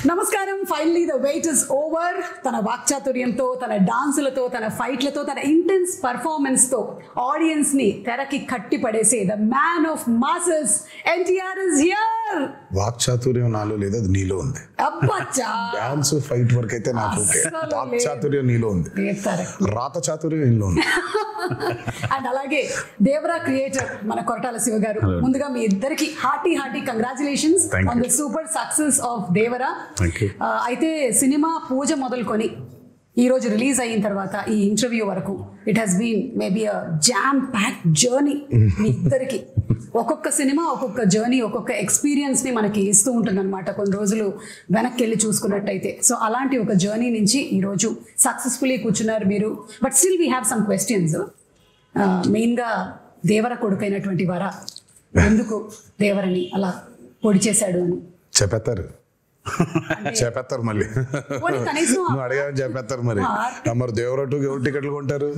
నమస్కారం. Finally the weight is over. తన వాక్చాతుర్యంతో, తన డాన్సులతో, తన ఫైట్లతో, తన ఇంటెన్స్ పర్ఫార్మెన్స్ తో ఆడియన్స్ ని తెరకి కట్టి పడేసే the man of masses NTR is here. వాక్చాతుర్యం నాలో లేదు, అది నీలో ఉంది. అబ్బచ్చా, డాన్స్ ఫైట్ వరకు అయితే నాకు ఓకే. వాక్చాతుర్యం నీలో ఉంది, రాత చాతుర్యం నీలో ఉంది. అండ్ అలాగే దేవరా క్రియేటర్ మన కొరటాల శివ గారు, ముందుగా మీ ఇద్దరికి hearty congratulations on the super success of Devara. అయితే సినిమా పూజ మొదలుకొని ఈ రోజు రిలీజ్ అయిన తర్వాత ఈ ఇంటర్వ్యూ వరకు it has been maybe a jam pack journey. మీ ఇద్దరికి ఒక్కొక్క సినిమా ఒక్కొక్క జర్నీ, ఒక్కొక్క ఎక్స్పీరియన్స్ ని మనకి ఇస్తూ ఉంటుంది అనమాట. కొన్ని రోజులు వెనక్కి వెళ్ళి చూసుకున్నట్టయితే. సో అలాంటి ఒక జర్నీ నుంచి ఈరోజు సక్సెస్ఫుల్లీ కూర్చున్నారు మీరు. But still we have some questions. మెయిన్గా దేవర కొడుకైనటువంటి వర ఎందుకు దేవరని అలా పొడి చేశాడు అని చెప్పేస్తారు మళ్ళీ. నువ్వు అడిగావని చెప్పేస్తారు మరి. మరి దేవరటు ఎవరు టికెట్లు కొంటారు?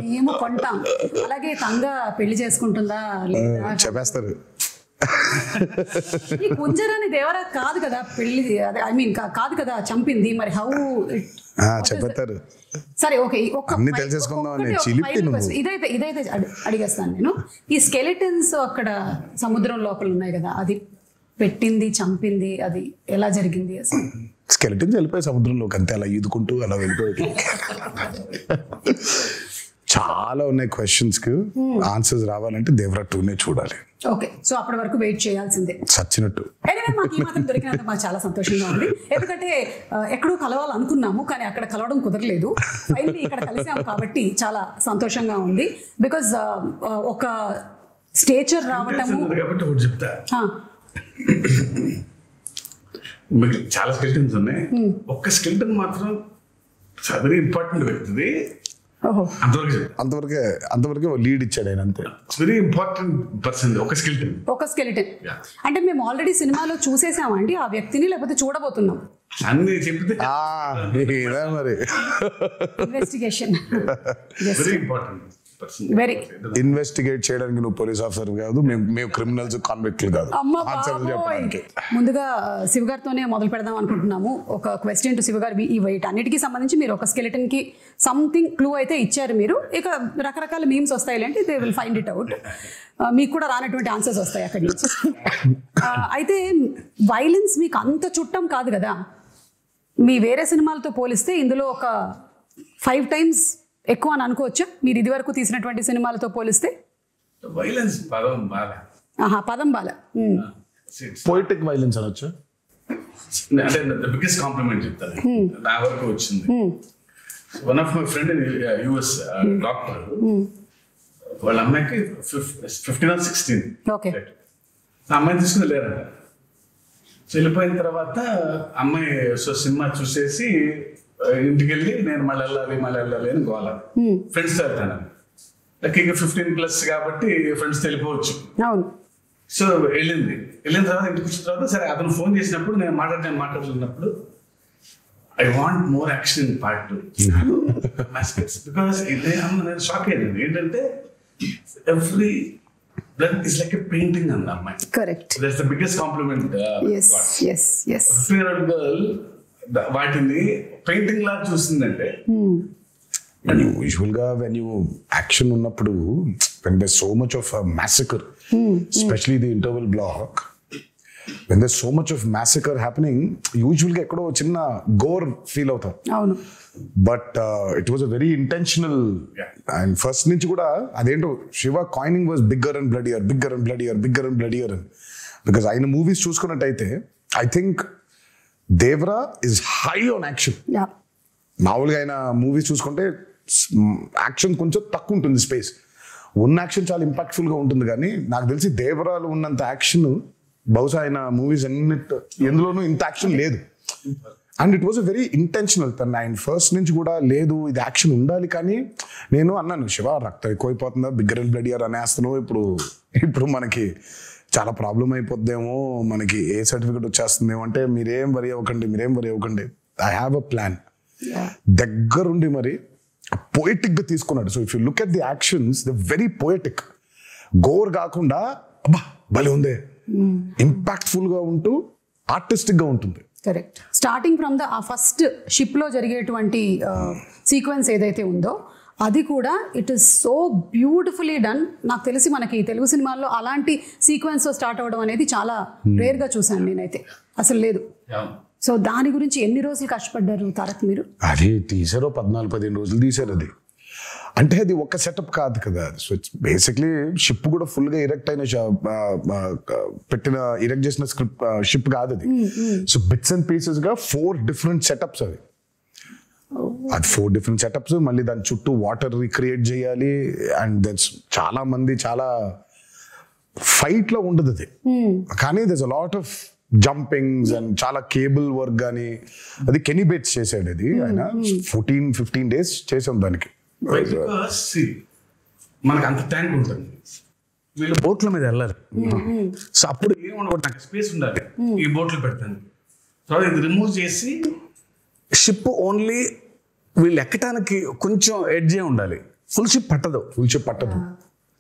మేము కొంటాం. అలాగే తంగ పెళ్లి చేసుకుంటుందా లేదా చెప్పేస్తారు. ఈ కుంజరాని దేవరా కాదు కదా పెళ్లి, ఐ మీన్ కాదు కదా చంపింది. మరి హౌ చెప్పేస్తారు. సరే ఓకే, అన్ని తెలిసేసుకుందాం. ఇదైతే అడిగేస్తాను నేను. ఈ స్కెలిటన్స్ అక్కడ సముద్రం లోపల ఉన్నాయి కదా, అది పెట్టింది చంపింది అది ఎలా జరిగింది అసలు? స్కెలిటన్స్ వెళ్ళిపోయి సముద్రంలోకి అంతే, అలా ఈదుకుంటూ అలా వెళ్ళిపోయి. చాలా ఉన్నాయి క్వశ్చన్స్ కి ఆన్సర్స్ రావాలంటే దేవరా 2నే చూడాలి. ఓకే, సో అప్పటి వరకు వెయిట్ చేయాల్సిందే సచ్చినట్టు. మాకు ఈ మాత్రం దొరికినందుకు మాకు చాలా సంతోషంగా ఉంది. ఎందుకంటే ఎక్కడో కలవాలనుకున్నాము కానీ అక్కడ కలవడం కుదరలేదు. ఫైనల్లీ ఇక్కడ కలిసాము కాబట్టి చాలా సంతోషంగా ఉంది. బికాజ్ ఒక స్టేచర్ రావటము. చాలా స్కెల్టన్స్ ఉన్నాయి, ఒక్క స్కెల్టన్ మాత్రం వెరీ ఇంపార్టెంట్ వ్యక్తిది. అంతవరకే లీడ్ ఇచ్చాడు ఆయన, అంతే. వెరీ ఇంపార్టెంట్ పర్సన్ ఒక స్కెలిటన్. అంటే మేము ఆల్రెడీ సినిమాలో చూసేసామండి ఆ వ్యక్తిని, లేకపోతే చూడబోతున్నాం అన్ని చెప్తే మరి. Investigation very important. ఇన్వెస్టిగేట్ చేయడానికి నువ్వు పోలీస్ ఆఫీసర్ కాదు, మేము క్రిమినల్స్ కాన్విక్ట్లు కాదు. ముందుగా శివ గారితోనే మొదలు పెడదాం అనుకుంటున్నాము. ఒక క్వశ్చన్ టు శివ గారు. ఈ వెయిట్ అన్నిటికీ సంబంధించి మీరు ఒక స్కెలిటన్ కి సంథింగ్ క్లూ అయితే ఇచ్చారు మీరు. ఇక రకరకాల మీమ్స్ వస్తాయి అంటే they will find it out. మీకు కూడా రానటువంటి ఆన్సర్స్ వస్తాయి అక్కడి నుంచి. అయితే వైలెన్స్ మీకు అంత చుట్టం కాదు కదా. మీ వేరే సినిమాలతో పోలిస్తే ఇందులో ఒక 5 times ఎక్కువ అని అనుకోవచ్చా మీరు ఇది వరకు తీసినటువంటి సినిమాలతో పోలిస్తే? వైలెన్స్ పదం బాల పోయిటిక్ వైలెన్స్ అనొచ్చు. అంటే బిగ్గెస్ట్ కాంప్లిమెంట్ చెప్తాను నా వరకు వచ్చింది. One of my friend in US doctor, వాళ్ళ అమ్మాయికి 15 or 16. ఓకే, అమ్మాయిని తీసుకుని లేరంట. సో వెళ్ళిపోయిన తర్వాత అమ్మాయి సినిమా చూసేసి ఇంటికి వెళ్ళి నేను మళ్ళీ వెళ్ళాలి అని గోల. ఫ్రెండ్స్ తో వెళ్తాను. లైక్ ఇక 15+ కాబట్టి ఫ్రెండ్స్ వెళ్ళిపోవచ్చు. సో వెళ్ళిన తర్వాత ఇంటికి వచ్చిన తర్వాత సరే అతను ఫోన్ చేసినప్పుడు నేను మాట్లాడుతున్నప్పుడు I want more action in part 2. Because నేను షాక్ అయ్యాను. ఏంటంటే every blood is like a painting అంది అమ్మాయి. Correct, that's the biggest compliment. 15-year-old girl వాటిని పెయింటింగ్ లా చూస్తుందంటే. యూజువల్ గా వెన్ యూ యాక్షన్ ఉన్నప్పుడు when there's so much of a massacre, especially the interval block, when there's so much of massacre happening, usually ga ekkado chinna gore feel avutam. avunu, but it was a very intentional, and first nunchi kuda adento Shiva coining was bigger and bloodier, because aina movies chusukunnataithe I think Devara is high on action. మామూలుగా ఆయన movies చూసుకుంటే action కొంచెం తక్కువ ఉంటుంది, space ఉన్న action చాలా impactful గా ఉంటుంది. కానీ నాకు తెలిసి దేవరాలు ఉన్నంత యాక్షన్ బహుశా ఆయన మూవీస్ ఎందులోనూ ఇంత యాక్షన్ లేదు. And it was a very intentional. ఆయన ఫస్ట్ నుంచి కూడా లేదు ఇది యాక్షన్ ఉండాలి. కానీ నేను అన్నాను, శివ రక్తం ఎక్కువైపోతుందా, బిగ్గర్ అండ్ బ్లడియర్ అనేస్తున్నావు, ఇప్పుడు మనకి చాలా ప్రాబ్లం అయిపోద్దేమో, మనకి ఏ సర్టిఫికెట్ వచ్చేస్తుందేమో అంటే మీరేం వరి అవ్వకండి, ఐ హ్యావ్ అ ప్లాన్. దగ్గరుండి మరి పోయిటిక్ గా తీసుకున్నాడు. So if you look at the actions the very poetic, గోర్ కాకుండా అబ్బా భలే ఉందే ఇంపాక్ట్ఫుల్ గా ఉంటూ ఆర్టిస్టిక్ గా ఉంటుంది. కరెక్ట్. స్టార్టింగ్ ఫ్రమ్ ద ఆ ఫస్ట్ షిప్ లో జరిగేటువంటి సీక్వెన్స్ ఏదైతే ఉందో అది కూడా it is so beautifully done. నాకు తెలిసి మనకి తెలుగు సినిమాల్లో అలాంటి సీక్వెన్స్ స్టార్ట్ అవ్వడం అనేది చాలా రేర్ గా చూసాను నేనైతే, అసలు లేదు. సో దాని గురించి ఎన్ని రోజులు కష్టపడ్డారు తారక్ మీరు? అది తీసారో 14-15 రోజులు తీసారు. అది అంటే అది ఒక సెటప్ కాదు కదా. సో ఇట్స్ బేసిక్లీ షిప్ కూడా ఫుల్ గా ఇరెక్ట్ అయిన ఇరెక్ట్ చేసిన స్క్రిప్ట్ షిప్ కాదు అది. సో బిట్స్ అండ్ పీసెస్ గా 4 డిఫరెంట్ సెటప్స్ అవి. అది 4 డిఫరెంట్ సెటప్స్, మళ్ళీ దాని చుట్టూ వాటర్ రిక్రియేట్ చేయాలి. అండ్ దట్స్ చాలా మంది చాలా ఫైట్ లో ఉండదు అది, కానీ దర్స్ a lot of jumpings and చాలా కేబుల్ వర్క్ కానీ. అది కెనీ బేట్స్ చేశాడు అది. ఆయన 14-15 days చేసాం దానికి. మనకు అంత ట్యాంక్ ఉంటుంది, వీళ్ళు బోట్ల మీద వెళ్ళాలి. సో అప్పుడు ఏం ఉండకూడదు, నాకు స్పేస్ ఉండాలి ఈ బోట్లు పెడతాను. తర్వాత ఇది రిమూవ్ చేసి షిప్ ఓన్లీ వీళ్ళు ఎక్కడానికి కొంచెం ఎడ్జే ఉండాలి. ఫుల్ షిప్ పట్టదు.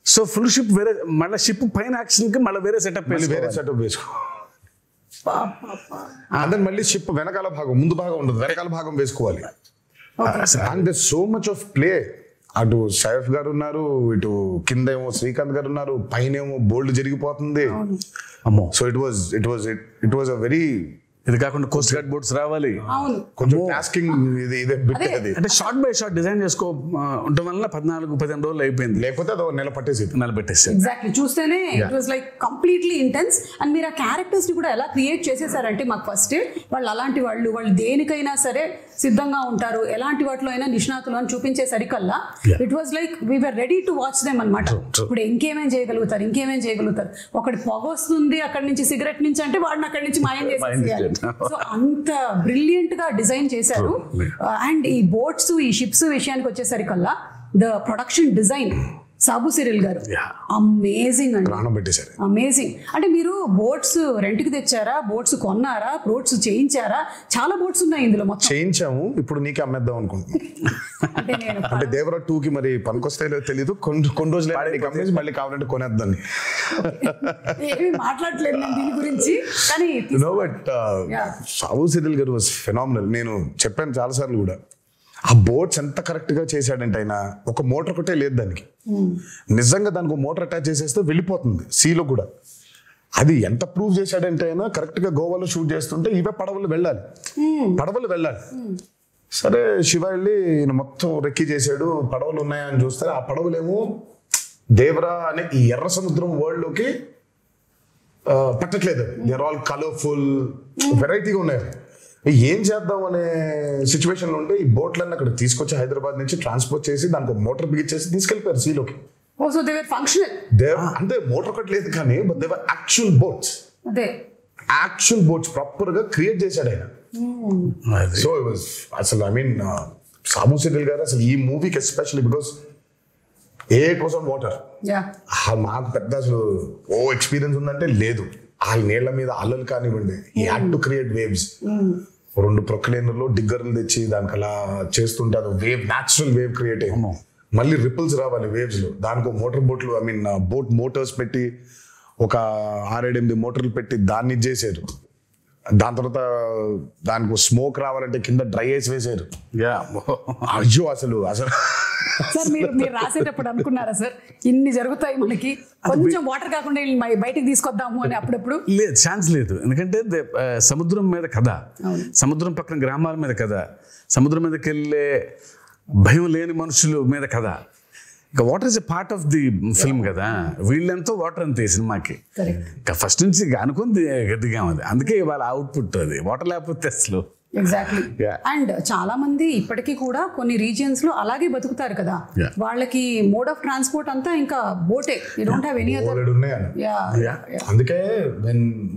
సో ఫుల్ షిప్ వేరే, మళ్ళీ షిప్ పైన యాక్షన్ కి మళ్ళీ వేరే సెటప్ వేసుకో. అంటే మళ్ళీ షిప్ వెనకాల భాగం, ముందు భాగం ఉండదు, వెనకాల భాగం వేసుకోవాలి. And they so much of play. అటు సైఫ్ గారు ఉన్నారు, ఇటు కింద ఏమో శ్రీకాంత్ గారు ఉన్నారు, పైన ఏమో బోల్డ్ జరిగిపోతుంది. అమ్మో. So it was a very, ఇది కాకుండా కోస్ట్ గార్డ్ బోట్స్ రావాలి, కొంచెం టాస్కింగ్ ఇదే బిట్. అది అంటే షార్ట్ బై షార్ట్ డిజైన్ చేసుకో ఉండటం వల్ల 14-15 రోజులు అయిపోయింది. లేకపోతే అది నెల పట్టేసి. ఎగ్జాక్ట్లీ. చూస్తేనే it was like completely intense. And మీరు ఆ క్యారెక్టర్స్ ని కూడా ఎలా క్రియేట్ చేసేసారంటే మాకు ఫస్ట్ వాళ్ళు అలాంటి వాళ్ళు దేనికైనా సరే సిద్ధంగా ఉంటారు, ఎలాంటి వాటిలో అయినా నిష్ణాతులు అని చూపించేసరికల్లా it was like we were ready to watch them అనమాట. ఇప్పుడు ఇంకేమేం చేయగలుగుతారు. ఒకటి పొగ వస్తుంది అక్కడి నుంచి, సిగరెట్ నుంచి అంటే వాడిని అక్కడి నుంచి మాయం చేసేయాలి. సో అంత బ్రిలియంట్ గా డిజైన్ చేశారు. అండ్ ఈ బోట్స్, ఈ షిప్స్ విషయానికి వచ్చేసరికల్లా the production design Sabu Cyril గారు అమేజింగ్ అండి, అమేజింగ్. అంటే మీరు బోట్స్ రెంట్ కి తెచ్చారా, బోట్స్ కొన్నారా, బోట్స్ చేయించారా? చాలా బోట్స్ ఉన్నాయి ఇందులో. మొత్తం చేయించాము, ఇప్పుడు నీకే అమ్మేద్దాం అనుకుంటున్నాను. అంటే దేవరా 2 కి మరి పనికొస్తాయో తెలియదు, కొన్ని రోజులు అమ్మేసి మళ్ళీ కావాలంటే కొనేద్దాన్ని. ఏమి మాట్లాడలేదు నేను దీని గురించి, కానీ సాబు సిరిల్ గారు వాజ్ ఫెనామినల్. నేను చెప్పాను చాలా సార్లు కూడా, ఆ బోట్స్ ఎంత కరెక్ట్ గా చేశాడంటే ఆయన ఒక మోటార్ ఒకటే లేదు దానికి, నిజంగా దానికి ఒక మోటార్ అటాచ్ చేసేస్తే వెళ్ళిపోతుంది సీలో కూడా. అది ఎంత ప్రూవ్ చేశాడంటే ఆయన కరెక్ట్ గా గోవాలో షూట్ చేస్తుంటే ఇవే పడవలు వెళ్ళాలి. సరే శివ వెళ్ళి ఈయన మొత్తం రెక్కి చేశాడు, పడవలు ఉన్నాయని చూస్తే ఆ పడవలేమో దేవరా అనే ఈ ఎర్ర సముద్రం వరల్డ్ లోకి పట్టట్లేదు. దే ఆర్ ఆల్ కలర్ఫుల్, వెరైటీగా ఉన్నాయి. ఏం చేద్దాం అనే సిచ్యువేషన్ లో ఉంటే ఈ బోట్లన్నీ అక్కడ తీసుకొచ్చి హైదరాబాద్ నుంచి ట్రాన్స్పోర్ట్ చేసి దానికి మోటార్ బిగించేసి తీసుకెళ్లిపోయారు సీలోకి. అంటే మోటార్ ఒకటి లేదు కానీ యాక్చువల్ బోట్స్ ప్రాపర్ గా క్రియేట్ చేశాడు ఆయన. సో అసలు ఐ మీన్ సాబు సిరిల్ గారు అసలు ఈ మూవీకి especially because it was on water. మాకు పెద్ద అసలు ఎక్స్పీరియన్స్ ఉందంటే లేదు. ఆ నీళ్ల మీద అల్లలు కానివ్వండి, ఈ హ్యాడ్ టు క్రియేట్ వేవ్స్. 2 ప్రొక్లైనర్లో డిగ్గర్లు తెచ్చి దానికి అలా చేస్తుంటే అది వేవ్, న్యాచురల్ వేవ్ క్రియేట్ అయ్యి మళ్ళీ రిపుల్స్ రావాలి వేవ్స్ లో. దానికి మోటార్ బోట్లు, ఐ మీన్ బోట్ మోటార్స్ పెట్టి ఒక 6-8 మోటార్లు పెట్టి దాన్ని చేశారు. దాని తర్వాత దానికి స్మోక్ రావాలంటే కింద డ్రై ఐస్ వేసారు. అయ్యో అసలు సార్ మీరు రాసేటప్పుడు అనుకున్నారా సార్ ఇన్ని జరుగుతాయి మనకి, కొంచెం వాటర్ కాకుండా బయటికి తీసుకొద్దాము అని? అప్పుడప్పుడు లేదు, ఛాన్స్ లేదు. ఎందుకంటే సముద్రం మీద కథ, సముద్రం పక్కన గ్రామాల మీద కథ, సముద్రం మీదకి వెళ్ళే భయం లేని మనుషుల మీద కథ. ఇక water is a part of the film కదా. వీళ్ళెంతో వాటర్ అంతే సినిమాకి. ఇక ఫస్ట్ నుంచి అనుకుంది గట్టిగా ఉంది, అందుకే వాళ్ళ అవుట్పుట్ అది. వాటర్ లేకపోతే అసలు ఎగ్జాక్ట్లీ. అండ్ చాలా మంది ఇప్పటికీ కూడా కొన్ని రీజియన్స్ లో అలాగే బతుకుతారు కదా, వాళ్ళకి మోడ్ ఆఫ్ ట్రాన్స్పోర్ట్ అంతా ఇంకా బోటే. You don't have any other. అందుకే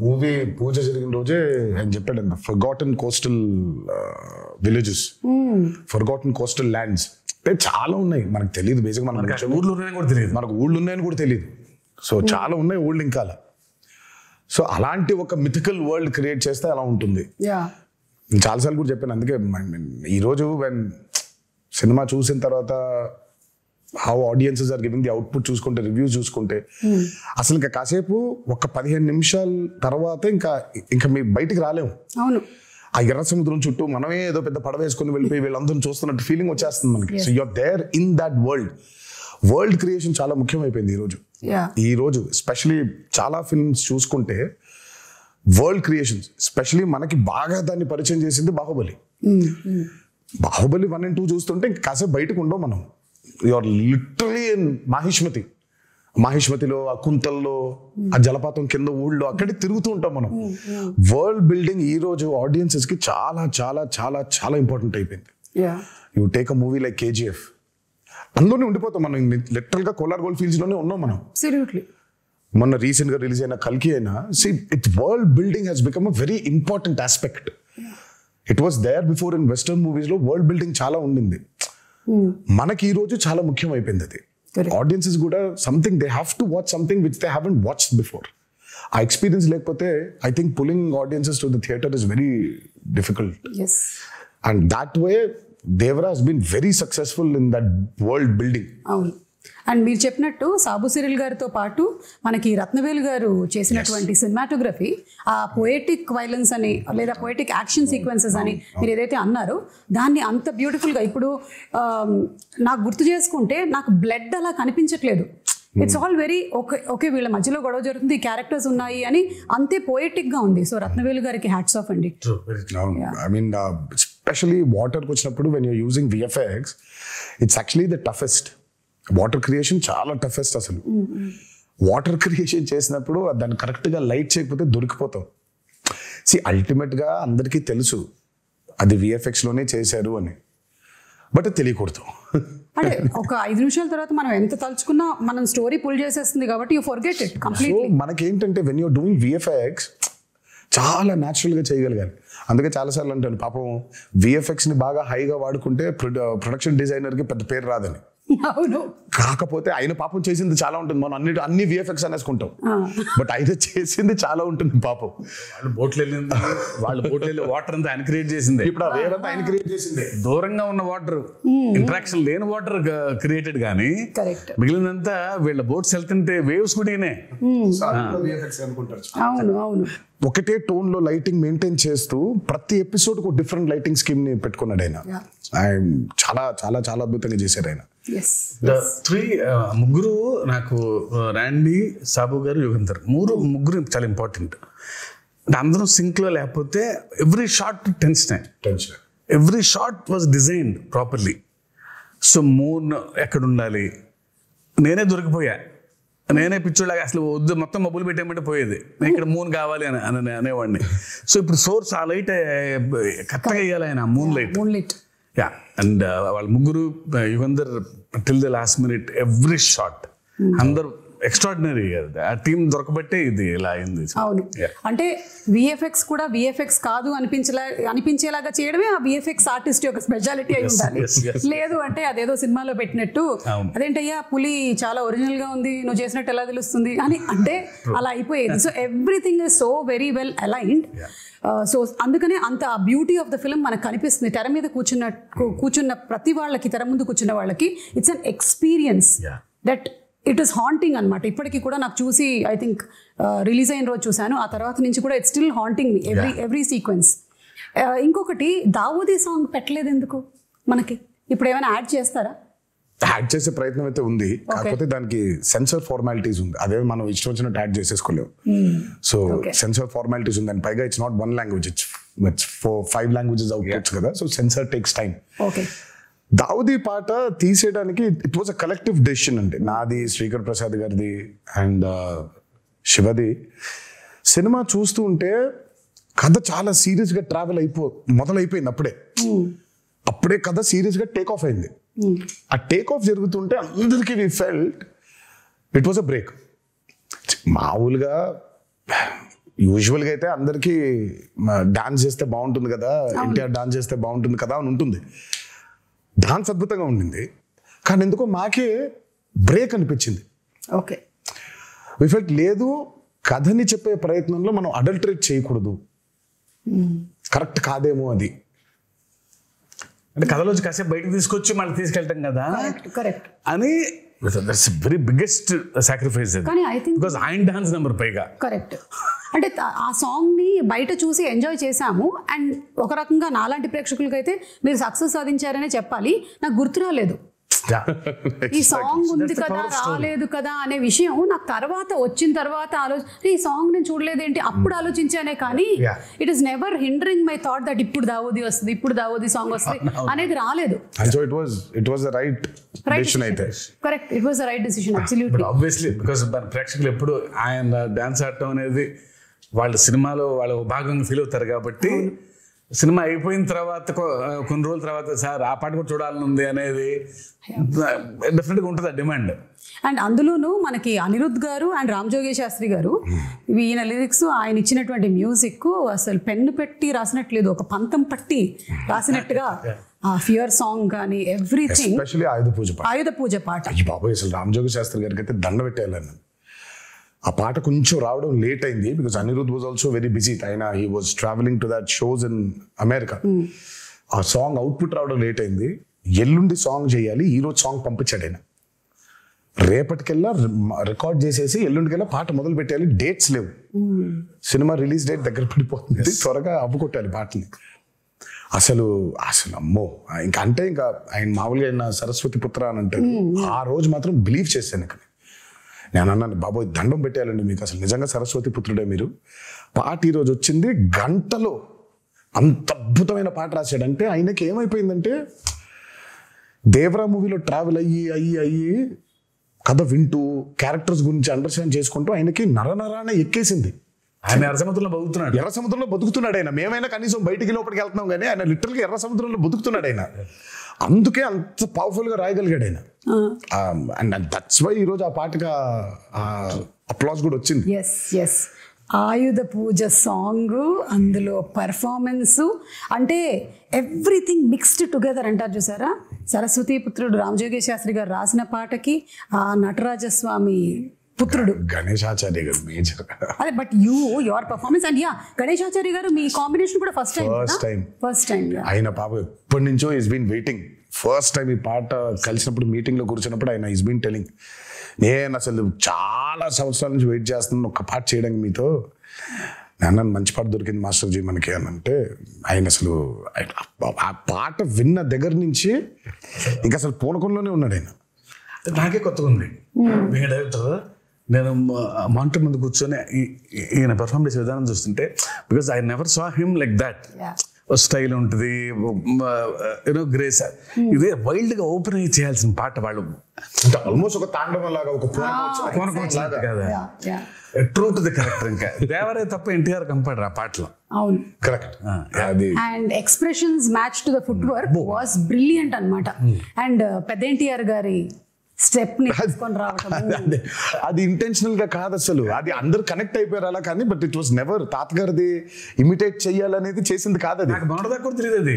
మూవీ పూజ జరిగిన రోజే ఆయన చెప్పాడు, forgotten coastal villages, forgotten coastal lands చాలా ఉన్నాయి, మనకు తెలియదు. బేసిక్ మనకు ఊళ్ళో ఉన్నాయని కూడా తెలియదు, మనకు ఊళ్ళు ఉన్నాయని కూడా తెలియదు. సో చాలా ఉన్నాయి ఊళ్ళు ఇంకా. సో అలాంటి ఒక మిథికల్ వరల్డ్ క్రియేట్ చేస్తే అలా ఉంటుంది. చాలాసార్లు కూడా చెప్పాను. అందుకే ఈరోజు సినిమా చూసిన తర్వాత how audiences are giving the output చూసుకుంటే, రివ్యూస్ చూసుకుంటే అసలు ఇంకా కాసేపు ఒక 15 నిమిషాల తర్వాత ఇంకా మీ బయటికి రాలేము. అవును, ఆ ఎర్ర సముద్రం చుట్టూ మనమే ఏదో పెద్ద పడవ వేసుకుని వెళ్ళిపోయి వీళ్ళందరూ చూస్తున్నట్టు ఫీలింగ్ వచ్చేస్తుంది మనకి. So you're there in that world creation చాలా ముఖ్యమైపోయింది ఈ రోజు ఎస్పెషలీ చాలా ఫిల్మ్స్ చూసుకుంటే వరల్డ్ క్రియేషన్స్, ఎస్పెషలీ మనకి బాగా దాన్ని పరిచయం చేసింది బాహుబలి. బాహుబలి 1 and 2 చూస్తుంటే ఇంకా కాసేపు బయటకు ఉండవు మనం. యూఆర్ లిటరలీ ఇన్ మాహిష్మతిలో, ఆ కుంతల్లో, ఆ జలపాతం కింద ఊళ్ళో అక్కడే తిరుగుతూ ఉంటాం మనం. వరల్డ్ బిల్డింగ్ ఈ రోజు ఆడియన్సెస్ కి చాలా చాలా చాలా చాలా ఇంపార్టెంట్ అయిపోయింది. You take a movie like KGF, అందులోనే ఉండిపోతాం మనం. లిటరల్ గా కోలార్ గోల్డ్ ఫీల్డ్స్ లోనే ఉన్నాం మనం. మొన్న రీసెంట్ గా రిలీజ్ అయిన కల్కి అయినా, world building has become a very important aspect. It was there before in western movies లో వరల్డ్ బిల్డింగ్ చాలా ఉండింది. మనకి ఈ రోజు చాలా ముఖ్యం అయిపోయింది అది. ఆడియన్సెస్ కూడా something they have to watch something which they haven't watched before. ఆ ఎక్స్పీరియన్స్ లేకపోతే I think pulling audiences to the theatre is very difficult. And that way Devara has been very successful in that world building. అవును, and మీరు చెప్పినట్టు Sabu Cyril గారితో పాటు మనకి రత్నవేలు గారు చేసినటువంటి సినిమాటోగ్రఫీ, ఆ పొయెటిక్ వైలెన్స్ అని లేదా పొయెటిక్ యాక్షన్ సీక్వెన్సెస్ అని మీరు ఏదైతే అన్నారో దాన్ని అంత బ్యూటిఫుల్గా ఇప్పుడు నాకు గుర్తు చేసుకుంటే నాకు బ్లడ్ అలా కనిపించట్లేదు. ఇట్స్ ఆల్ వెరీ ఓకే వీళ్ళ మధ్యలో గొడవ జరుగుతుంది, క్యారెక్టర్స్ ఉన్నాయి అని అంతే పోయెటిక్ గా ఉంది. సో రత్నవేలు గారికి హ్యాట్స్ ఆఫ్ అండి. ఐ మీన్ ఎస్పెషల్లీ వాటర్కి వచ్చినప్పుడు when you're using VFX, it's actually the toughest. Water creation చాలా టఫెస్ట్. అసలు వాటర్ క్రియేషన్ చేసినప్పుడు దాన్ని కరెక్ట్గా లైట్ చేయకపోతే దొరికిపోతాం. అల్టిమేట్గా అందరికీ తెలుసు అది VFX లోనే చేశారు అని, బట్ తెలియకూడదు. అంటే ఒక 5 నిమిషాల తర్వాత మనం ఎంత తలుచుకున్నా మనం స్టోరీ పుల్ చేసేస్తుంది కాబట్టి యూ ఫర్గెట్ ఇట్ కంప్లీట్లీ. మనకేంటంటే వెన్ యూర్ డూయింగ్ VFX చాలా న్యాచురల్గా చేయగలగాలి. అందుకే చాలాసార్లు అంటాను పాపం VFXని బాగా హైగా వాడుకుంటే ప్రొడక్షన్ డిజైనర్కి పెద్ద పేరు రాదని. అవును, కాకపోతే ఆయన పాపం చేసింది చాలా ఉంటుంది. మనం అన్ని VFX అనేసుకుంటాం, బట్ ఆయన చేసింది చాలా ఉంటుంది పాపం. వాళ్ళ బోట్లు వాటర్ అంతా ఆయన క్రియేట్ చేసింది. ఇప్పుడు ఆ వేవ్ అంతా ఆయన క్రియేట్ చేసింది. దూరంగా ఉన్న వాటర్, ఇంటరాక్షన్ లేని వాటర్ క్రియేటెడ్ కానీ మిగిలినంతా వీళ్ళ బోట్స్ వెళ్తుంటే వేవ్స్ కూడా అవును. ఒకటే టోన్ లో లైటింగ్ మెయింటైన్ చేస్తూ ప్రతి ఎపిసోడ్ కు డిఫరెంట్ లైటింగ్ స్కీమ్ ని పెట్టుకున్నాడు ఆయన. చాలా చాలా చాలా అద్భుతంగా చేశారు ఆయన. ముగ్గురు నాకు రాండీ, సాబు గారు, యుగంధర్ ముగ్గురు చాలా ఇంపార్టెంట్. అంటే అందరం సింక్ లో లేకపోతే every shot tension, every shot was designed properly. So moon ఎక్కడ ఉండాలి, నేనే దొరికిపోయా, నేనే పిచ్చోళ్ళగా అసలు వద్దు మొత్తం మబ్బులు పెట్టేయమంటే పోయేది, నేను ఇక్కడ మూన్ కావాలి అని అనేవాడిని. సో ఇప్పుడు సోర్స్ ఆ లైట్ కరెక్ట్గా వేయాలి ఆయన, మూన్ లైట్. యా, అండ్ వాళ్ళ ముగ్గురు Yugandhar till the last minute every shot అందరు ఎక్స్ట్రాడినరీ. ఆ టీం దొరకబట్టే ఇది ఇలా అయింది. అవును, అంటే VFX కూడా VFX కాదు అనిపించేలాగా చేయడమే ఆ VFX ఆర్టిస్ట్ యొక్క స్పెషాలిటీ అయి ఉండాలి. లేదు అంటే అదేదో సినిమాలో పెట్టినట్టు అదేంటయ్యా పులి చాలా ఒరిజినల్ గా ఉంది, నువ్వు చేసినట్టు ఎలా తెలుస్తుంది అని అంటే అలా అయిపోయేది. So everything is so very well aligned. So అందుకనే అంత బ్యూటీ ఆఫ్ ద ఫిల్మ్ మనకు కనిపిస్తుంది. తెర మీద కూర్చున్న ప్రతి వాళ్ళకి, తెర ముందు కూర్చున్న వాళ్ళకి it's an experience that it is haunting అనమాట. ఇప్పటికీ కూడా నాకు చూసి ఐ థింక్ రిలీజ్ అయిన రోజు చూశాను, ఆ తర్వాత నుంచి కూడా it's still haunting me every sequence. ఇంకొకటి దావూదీ సాంగ్ పెట్టలేదు ఎందుకు మనకి? ఇప్పుడు ఏమైనా యాడ్ చేస్తారా? యాడ్ చేసే ప్రయత్నం అయితే ఉంది, కాకపోతే దానికి సెన్సర్ ఫార్మాలిటీస్ ఉంది. అదే మనం ఇష్టం వచ్చినట్టు యాడ్ చేసేసుకోలేము. సో సెన్సర్ ఫార్మాలిటీస్ ఉంది, అండ్ పైగా it's not 1 language, it's 5 languages outputs కదా. So censor takes time. దావుదీ పాట తీసేయడానికి it was a collective decision అండి. నాది, శ్రీకర్ ప్రసాద్ గారిది అండ్ శివది. సినిమా చూస్తూ ఉంటే కథ చాలా సీరియస్గా మొదలైపోయింది. అప్పుడే కథ సీరియస్గా టేక్ ఆఫ్ అయింది. ఆ టేక్ ఆఫ్ జరుగుతుంటే అందరికీ we felt it was a break. మామూలుగా యూజువల్గా అయితే అందరికీ డాన్స్ చేస్తే బాగుంటుంది కదా, ఎన్టీఆర్ డాన్స్ చేస్తే బాగుంటుంది కదా అని ఉంటుంది. డాన్స్ అద్భుతంగా ఉండింది, కానీ ఎందుకో మాకే బ్రేక్ అనిపించింది. ఓకే, వి ఫెల్ట్ లేదు, కథని చెప్పే ప్రయత్నంలో మనం అడల్టరేట్ చేయకూడదు, కరెక్ట్ కాదేమో అది. అంటే కథలోంచి కాసేపు బయటకు తీసుకొచ్చి మళ్ళీ తీసుకెళ్ళటం కదా కరెక్ట్ అని దట్స్ వెరీ బిగ్గెస్ట్ సాక్రిఫైస్ కానీ ఐ థింక్ బికాస్ ఆయన డాన్స్ నెంబర్ పైగా కరెక్ట్. అంటే ఆ సాంగ్ ని బయట చూసి ఎంజాయ్ చేశాము అండ్ ఒక రకంగా నాలాంటి ప్రేక్షకులకైతే మీరు సక్సెస్ సాధించారనే చెప్పాలి. నాకు గుర్తు రాలేదు ఈ సాంగ్ ఉంది కదా రాలేదు కదా అనే విషయం నాకు తర్వాత వచ్చిన తర్వాత ఈ సాంగ్ నేను చూడలేదేంటి అప్పుడు ఆలోచించానే కానీ it is never hindering my thought that ఇప్పుడు దావోది వస్తుంది ఇప్పుడు దావోది సాంగ్ వస్తుంది అనేది రాలేదు. Correct, it was the right decision absolutely. Obviously because ప్రేక్షకులు ఎప్పుడు ఆయన డాన్స్ ఆడటం అనేది వాళ్ళ సినిమాలో వాళ్ళ భాగంగా ఫీల్ అవుతారు కాబట్టి సినిమా అయిపోయిన తర్వాత కొన్ని రోజుల తర్వాత సార్ ఆ పాట కూడా చూడాలని ఉంది అనేది డెఫినెట్గా ఉంటుంది ఆ డిమాండ్. అండ్ అందులోనూ మనకి అనిరుద్ధ్ గారు అండ్ రామ్ జోగేష్ శాస్త్రి గారు ఈయన లిరిక్స్ ఆయన ఇచ్చినటువంటి మ్యూజిక్ అసలు పెన్ను పెట్టి రాసినట్లేదు, ఒక పంతం పట్టి రాసినట్టుగా ఆ ఫియర్ సాంగ్ కానీ ఎవ్రీథింగ్. ఆయుధ పూజ పాట బాబాయ్ అసలు రామ్ జోగేష్ శాస్త్రి గారికి అయితే దండ పెట్టేయాలని. ఆ పాట కొంచెం రావడం లేట్ అయింది because Anirudh was also very busy. ఆయన he was travelling to that shows in America. ఆ సాంగ్ అవుట్పుట్ రావడం లేట్ అయింది. ఎల్లుండి సాంగ్ చేయాలి, ఈ రోజు సాంగ్ పంపించాడు ఆయన. రేపటికెల్లా రికార్డ్ చేసేసి ఎల్లుండికెల్లా పాట మొదలు పెట్టాలి. డేట్స్ లేవు, సినిమా రిలీజ్ డేట్ దగ్గర పడిపోతుంది, త్వరగా అవ్వుకొట్టాలి పాటని. అసలు అమ్మో ఇంకా అంటే ఇంకా ఆయన మామూలుగా ఆయన సరస్వతి పుత్ర అని అంటారు. ఆ రోజు మాత్రం బిలీవ్ చేశాను. ఇక్కడ నేను అన్నాను బాబోయ్ దండం పెట్టేయాలండి మీకు, అసలు నిజంగా సరస్వతి పుత్రుడే మీరు. పాట ఈరోజు వచ్చింది, గంటలో అంత అద్భుతమైన పాట రాశాడంటే ఆయనకి ఏమైపోయిందంటే దేవరా మూవీలో ట్రావెల్ అయ్యి కథ వింటూ క్యారెక్టర్స్ గురించి అండర్స్టాండ్ చేసుకుంటూ ఆయనకి నరనరాన ఎక్కేసింది. ఆయన ఎర్ర సముద్రంలో బతుకుతున్నాడు ఆయన. మేమైనా కనీసం బయటికి లోపలికి వెళ్తున్నాం కానీ ఆయన లిటరల్గా ఎర్ర సముద్రంలో బతుకుతున్నాడు ఆయన. అందుకే అంత పవర్ఫుల్ గా రాయగలిగాడు ఆయన. అండ్ దట్స్ వై ఈరోజు ఆ పాటగా అప్లాస్ కూడా వచ్చింది. ఆయుధ పూజ సాంగ్, అందులో పర్ఫార్మెన్స్, అంటే ఎవ్రీథింగ్ మిక్స్డ్ టుగెదర్ అంటారు చూసారా. సరస్వతి పుత్రుడు రామ్ జోగేష్ శాస్త్రి గారు రాసిన పాటకి ఆ నటరాజస్వామి పుత్రుడు గణేశాచార్య గారు మేజర్. అదే but your performance and Ganesh Acharya garu మీ కాంబినేషన్ కూడా ఫస్ట్ టైం ఆయన పాప ఎప్పటి నుంచో is been waiting. First time ఈ పాట కలిసినప్పుడు మీటింగ్ లో కూర్చున్నప్పుడు ఆయన ఈస్ బీన్ టెలింగ్, నేను అసలు చాలా సంవత్సరాల నుంచి వెయిట్ చేస్తున్నాను ఒక పాట చేయడానికి మీతో. నేను మంచి పాట దొరికింది మాస్టర్జీ మనకి అని అంటే ఆయన అసలు ఆ పాట విన్న దగ్గర నుంచి ఇంకా అసలు పూనకంలోనే ఉన్నాడు ఆయన. నాకే కొత్తగా ఉంది డైరెక్టర్. నేను మానిటర్ ముందు కూర్చొని ఈయన పెర్ఫార్మ్ చేసే విధానం చూస్తుంటే because I never saw him like that. Style ఉంటుంది, యూనో గ్రేస్. ఇదే వైల్డ్ గా ఓపెన్ అయ్యి చేయాల్సిన పాట వాళ్ళు ఆల్మోస్ట్ ఒక తాండవం లాగా, ఒక ట్రూ టు ది కరెక్టర్. ఇంకా దేవరే తప్ప ఎన్టీఆర్ కంపాడరు ఆ పాటలో. అవును correct. And expressions match to the foot work was brilliant అన్నమాట. అండ్ పెద్ద ఎన్టీఆర్ గారి స్టెప్ ని తీసుకొని రావటం అది ఇంటెన్షనల్ గా కాదు అసలు, అది అందరు కనెక్ట్ అయిపోయారు అలా. కానీ బట్ ఇట్ వాస్ నెవర్ తాతగారిది ఇమిటేట్ చెయ్యాలనేది చేసింది కాదు. అది కూడా తెలియదు, అది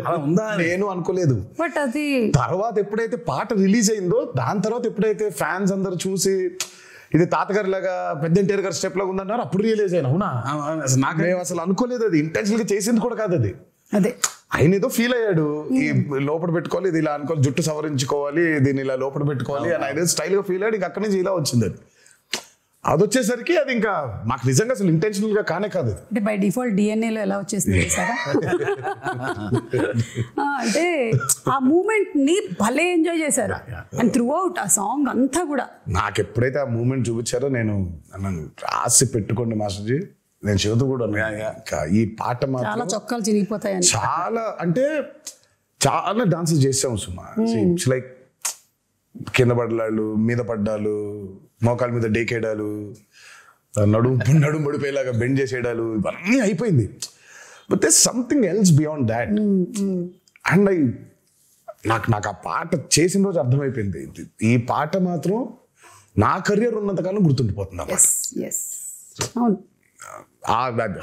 అలా ఉందా నేను అనుకోలేదు. బట్ అది తర్వాత ఎప్పుడైతే పాట రిలీజ్ అయిందో దాని తర్వాత ఎప్పుడైతే ఫ్యాన్స్ అందరు చూసి ఇది తాతగారి లాగా పెద్ద ఎన్టీఆర్ గారి స్టెప్ లాగా ఉందన్నారు, అప్పుడు రియలైజ్ అయినా. అవునా, నాకు అసలు అనుకోలేదు అది ఇంటెన్షనల్ గా చేసింది కూడా కాదు అది. అదే ఆయన ఏదో ఫీల్ అయ్యాడు, ఈ లోపల పెట్టుకోవాలి, ఇది ఇలా అనుకోవాలి, జుట్టు సవరించుకోవాలి, దీన్ని ఇలా లోపల పెట్టుకోవాలి అని ఆయన స్టైల్ గా ఫీల్ అయ్యాడు. ఇంకా అక్కడి నుంచి ఇలా వచ్చింది అది. అది వచ్చేసరికి అది ఇంకా మాకు నిజంగా అసలు ఇంటెన్షనల్ గా కానే కాదు. అంటే బై డిఫాల్ట్ DNA లో ఎలా వచ్చేసింది సార్. అంటే ఆ మూమెంట్ ని భలే ఎంజాయ్ చేశారు అండ్ త్రూ అవుట్ ఆ సాంగ్ అంతా కూడా. నాకు ఎప్పుడైతే ఆ మూమెంట్ చూపించారో నేను రాసి పెట్టుకోండి మాస్టర్జీ, నేను చదువుతూ కూడా ఈ పాట చాలా చొక్కాలు చిరిగిపోతాయని చాలా అంటే చాలా డాన్సెస్ చేసాము సుమా. ఇట్స్ లైక్ కింద పడ్డాలు, మీద పడ్డాలు, మోకాల మీద డేకేయడాలు, నడుము పడిపోయేలాగా బెండ్ చేసేయడాలు, ఇవన్నీ అయిపోయింది. But there something else beyond that. And నాకు ఆ పాట చేసిన రోజు అర్థమైపోయింది, ఈ పాట మాత్రం నా కెరియర్ ఉన్నంతకాలం గుర్తుండిపోతుంది.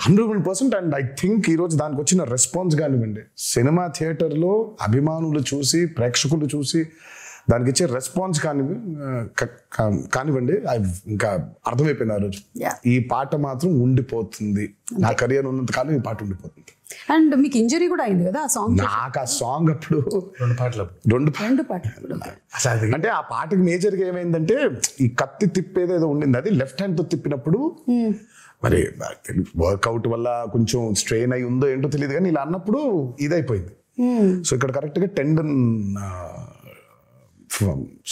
100%. అండ్ ఐ థింక్ ఈరోజు దానికి వచ్చిన రెస్పాన్స్ కానివ్వండి, సినిమా థియేటర్లో అభిమానులు చూసి, ప్రేక్షకులు చూసి దానికి ఇచ్చే రెస్పాన్స్ కానివ్వండి ఇంకా అర్థమైపోయింది ఆ రోజు. ఈ పాట మాత్రం ఉండిపోతుంది, నా కెరియర్ ఉన్నంత కాలం ఈ పాట ఉండిపోతుంది. అండ్ మీకు ఇంజరీ కూడా అయింది కదా ఆ సాంగ్? నాకు ఆ సాంగ్ అప్పుడు రెండు పాటలు అంటే ఆ పాటకి మేజర్గా ఏమైందంటే ఈ కత్తి తిప్పేదేదో ఉండింది, అది లెఫ్ట్ హ్యాండ్ తో తిప్పినప్పుడు మరి వర్కౌట్ వల్ల కొంచెం స్ట్రెయిన్ అయి ఉందో ఏంటో తెలియదు కానీ ఇలా అన్నప్పుడు ఇదైపోయింది. సో ఇక్కడ కరెక్ట్ గా టెండన్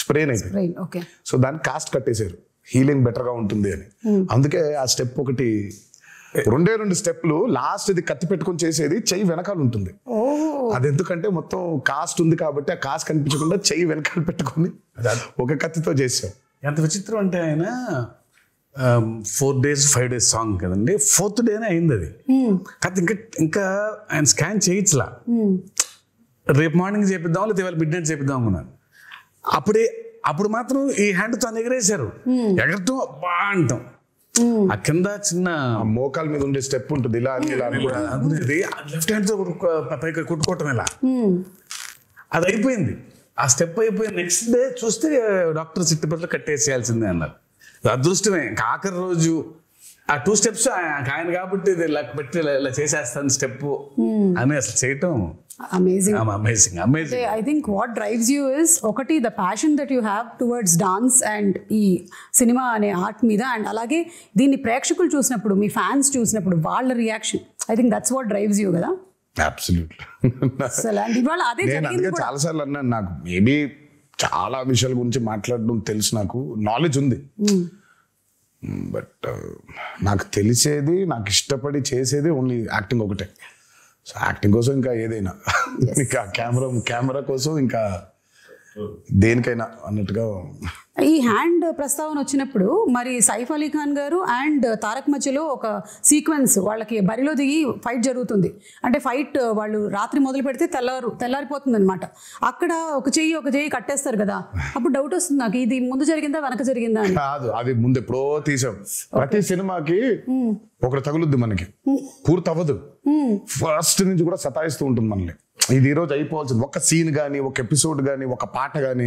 స్ప్రెయిన్ అయిపోయింది. సో దాన్ని కాస్ట్ కట్టేశారు, హీలింగ్ బెటర్ గా ఉంటుంది అని. అందుకే ఆ స్టెప్ ఒకటి, రెండు స్టెప్లు, లాస్ట్ ఇది కత్తి పెట్టుకొని చేసేది చెయ్యి వెనకాల ఉంటుంది. అది ఎందుకంటే మొత్తం కాస్ట్ ఉంది కాబట్టి ఆ కాస్ట్ కనిపించకుండా చెయ్యి వెనకాల పెట్టుకొని ఒక కత్తితో చేసాం. ఎంత విచిత్రం అంటే ఆయన 4 days 5 days సాంగ్ కదండి, 4th డేనే అయింది అది. కాదు ఇంకా ఆయన స్కాన్ చేయించలా, రేపు మార్నింగ్ చేపిద్దాం లేదా ఇవాళ మిడ్ నైట్ చేపిద్దాం అనుకున్నాను. అప్పుడు మాత్రం ఈ హ్యాండ్ తో ఎగరేశారు, ఎగరటం బా అంటాం. ఆ కింద చిన్న మోకాల మీద ఉండే స్టెప్ ఉంటుంది, ఇలా అనుకునేది లెఫ్ట్ హ్యాండ్ తో పైకి కొట్టుకోవటం ఇలా, అది అయిపోయింది. ఆ స్టెప్ అయిపోయి నెక్స్ట్ డే చూస్తే డాక్టర్ సిట్టుపట్ల కట్టేసేయాల్సిందే అన్నారు. అదృష్టమే ఆఖరి రోజు ఆ 2 steps ఆయన కాబట్టి ఇలా పెట్టి ఇలా చేసేస్తాను స్టెప్ అని అసలు చేయటం amazing. I think what drives you is ఒకటి the passion that you have towards dance and ఈ సినిమా అనే ఆర్ట్ మీద, అండ్ అలాగే దీన్ని ప్రేక్షకులు చూసినప్పుడు, మీ ఫ్యాన్స్ చూసినప్పుడు వాళ్ళ reaction, I think that's what drives you కదా. చాలా సార్లు అన్నాను, నాకు మేబీ చాలా విషయాల గురించి మాట్లాడడం తెలుసు, నాకు నాలెడ్జ్ ఉంది, బట్ నాకు తెలిసేది, నాకు ఇష్టపడి చేసేది ఓన్లీ యాక్టింగ్ ఒకటే. సో యాక్టింగ్ కోసం ఇంకా ఏదైనా, ఇంకా కెమెరా కోసం ఇంకా దేనికైనా అన్నట్టుగా. ఈ హ్యాండ్ ప్రస్తావన వచ్చినప్పుడు మరి సైఫ్ అలీ ఖాన్ గారు అండ్ తారక్ మధ్యలో ఒక సీక్వెన్స్, వాళ్ళకి బరిలో దిగి ఫైట్ జరుగుతుంది. అంటే ఫైట్ వాళ్ళు రాత్రి మొదలు పెడితే తెల్లారిపోతుంది అనమాట. అక్కడ ఒక చెయ్యి కట్టేస్తారు కదా, అప్పుడు డౌట్ వస్తుంది నాకు, ఇది ముందు జరిగిందా వెనక జరిగిందా అని. కాదు, అది ముందు ఎప్పుడో తీసాం. ప్రతి సినిమాకి ఒకటి తగులుద్ది, మనకి పూర్తి అవ్వదు, ఫస్ట్ నుంచి కూడా సతాయిస్తూ ఉంటుంది మనల్ని. ఇది ఈరోజు అయిపోవాల్సింది, ఒక సీన్ కానీ, ఒక ఎపిసోడ్ కానీ, ఒక పాట కానీ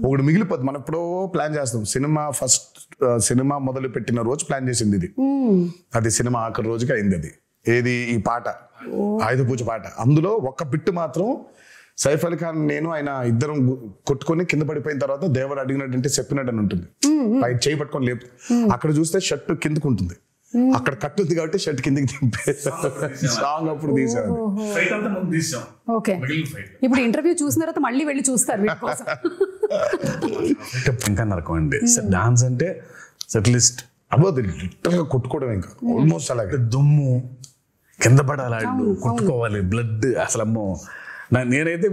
ఒకటి మిగిలిపోద్ది. మనం ఎప్పుడో ప్లాన్ చేస్తాం. సినిమా మొదలు పెట్టిన రోజు ప్లాన్ చేసింది ఇది, అది సినిమా ఆఖరి రోజుకి అయింది. అది ఏది, ఈ పాట, ఆయుధ పూజ పాట. అందులో ఒక బిట్టు మాత్రం సైఫ్ అలీ ఖాన్ నేను ఆయన ఇద్దరం కొట్టుకొని కింద పడిపోయిన తర్వాత దేవుడు అడిగినట్టు చెప్పినట్టు అని ఉంటుంది, పైన చేయి పట్టుకొని లేపు. అక్కడ చూస్తే షర్ట్ కిందకు ఉంటుంది, అక్కడ కట్టుంది కాబట్టి షర్ట్ కిందకి దింపే సాంగ్ అప్పుడు తీసాను. ఇప్పుడు ఇంటర్వ్యూ చూసిన తర్వాత మళ్ళీ వెళ్ళి చూస్తారు. ఇంకా నరకం అండి డాన్స్ అంటే, సెటిలిస్ట్ లిటరల్ గా కొట్టుకోవడం, ఇంకా ఆల్మోస్ట్ అలాగే దుమ్ము కింద పడాలి, కొట్టుకోవాలి, బ్లడ్. అసలు అమ్మో, నేనైతే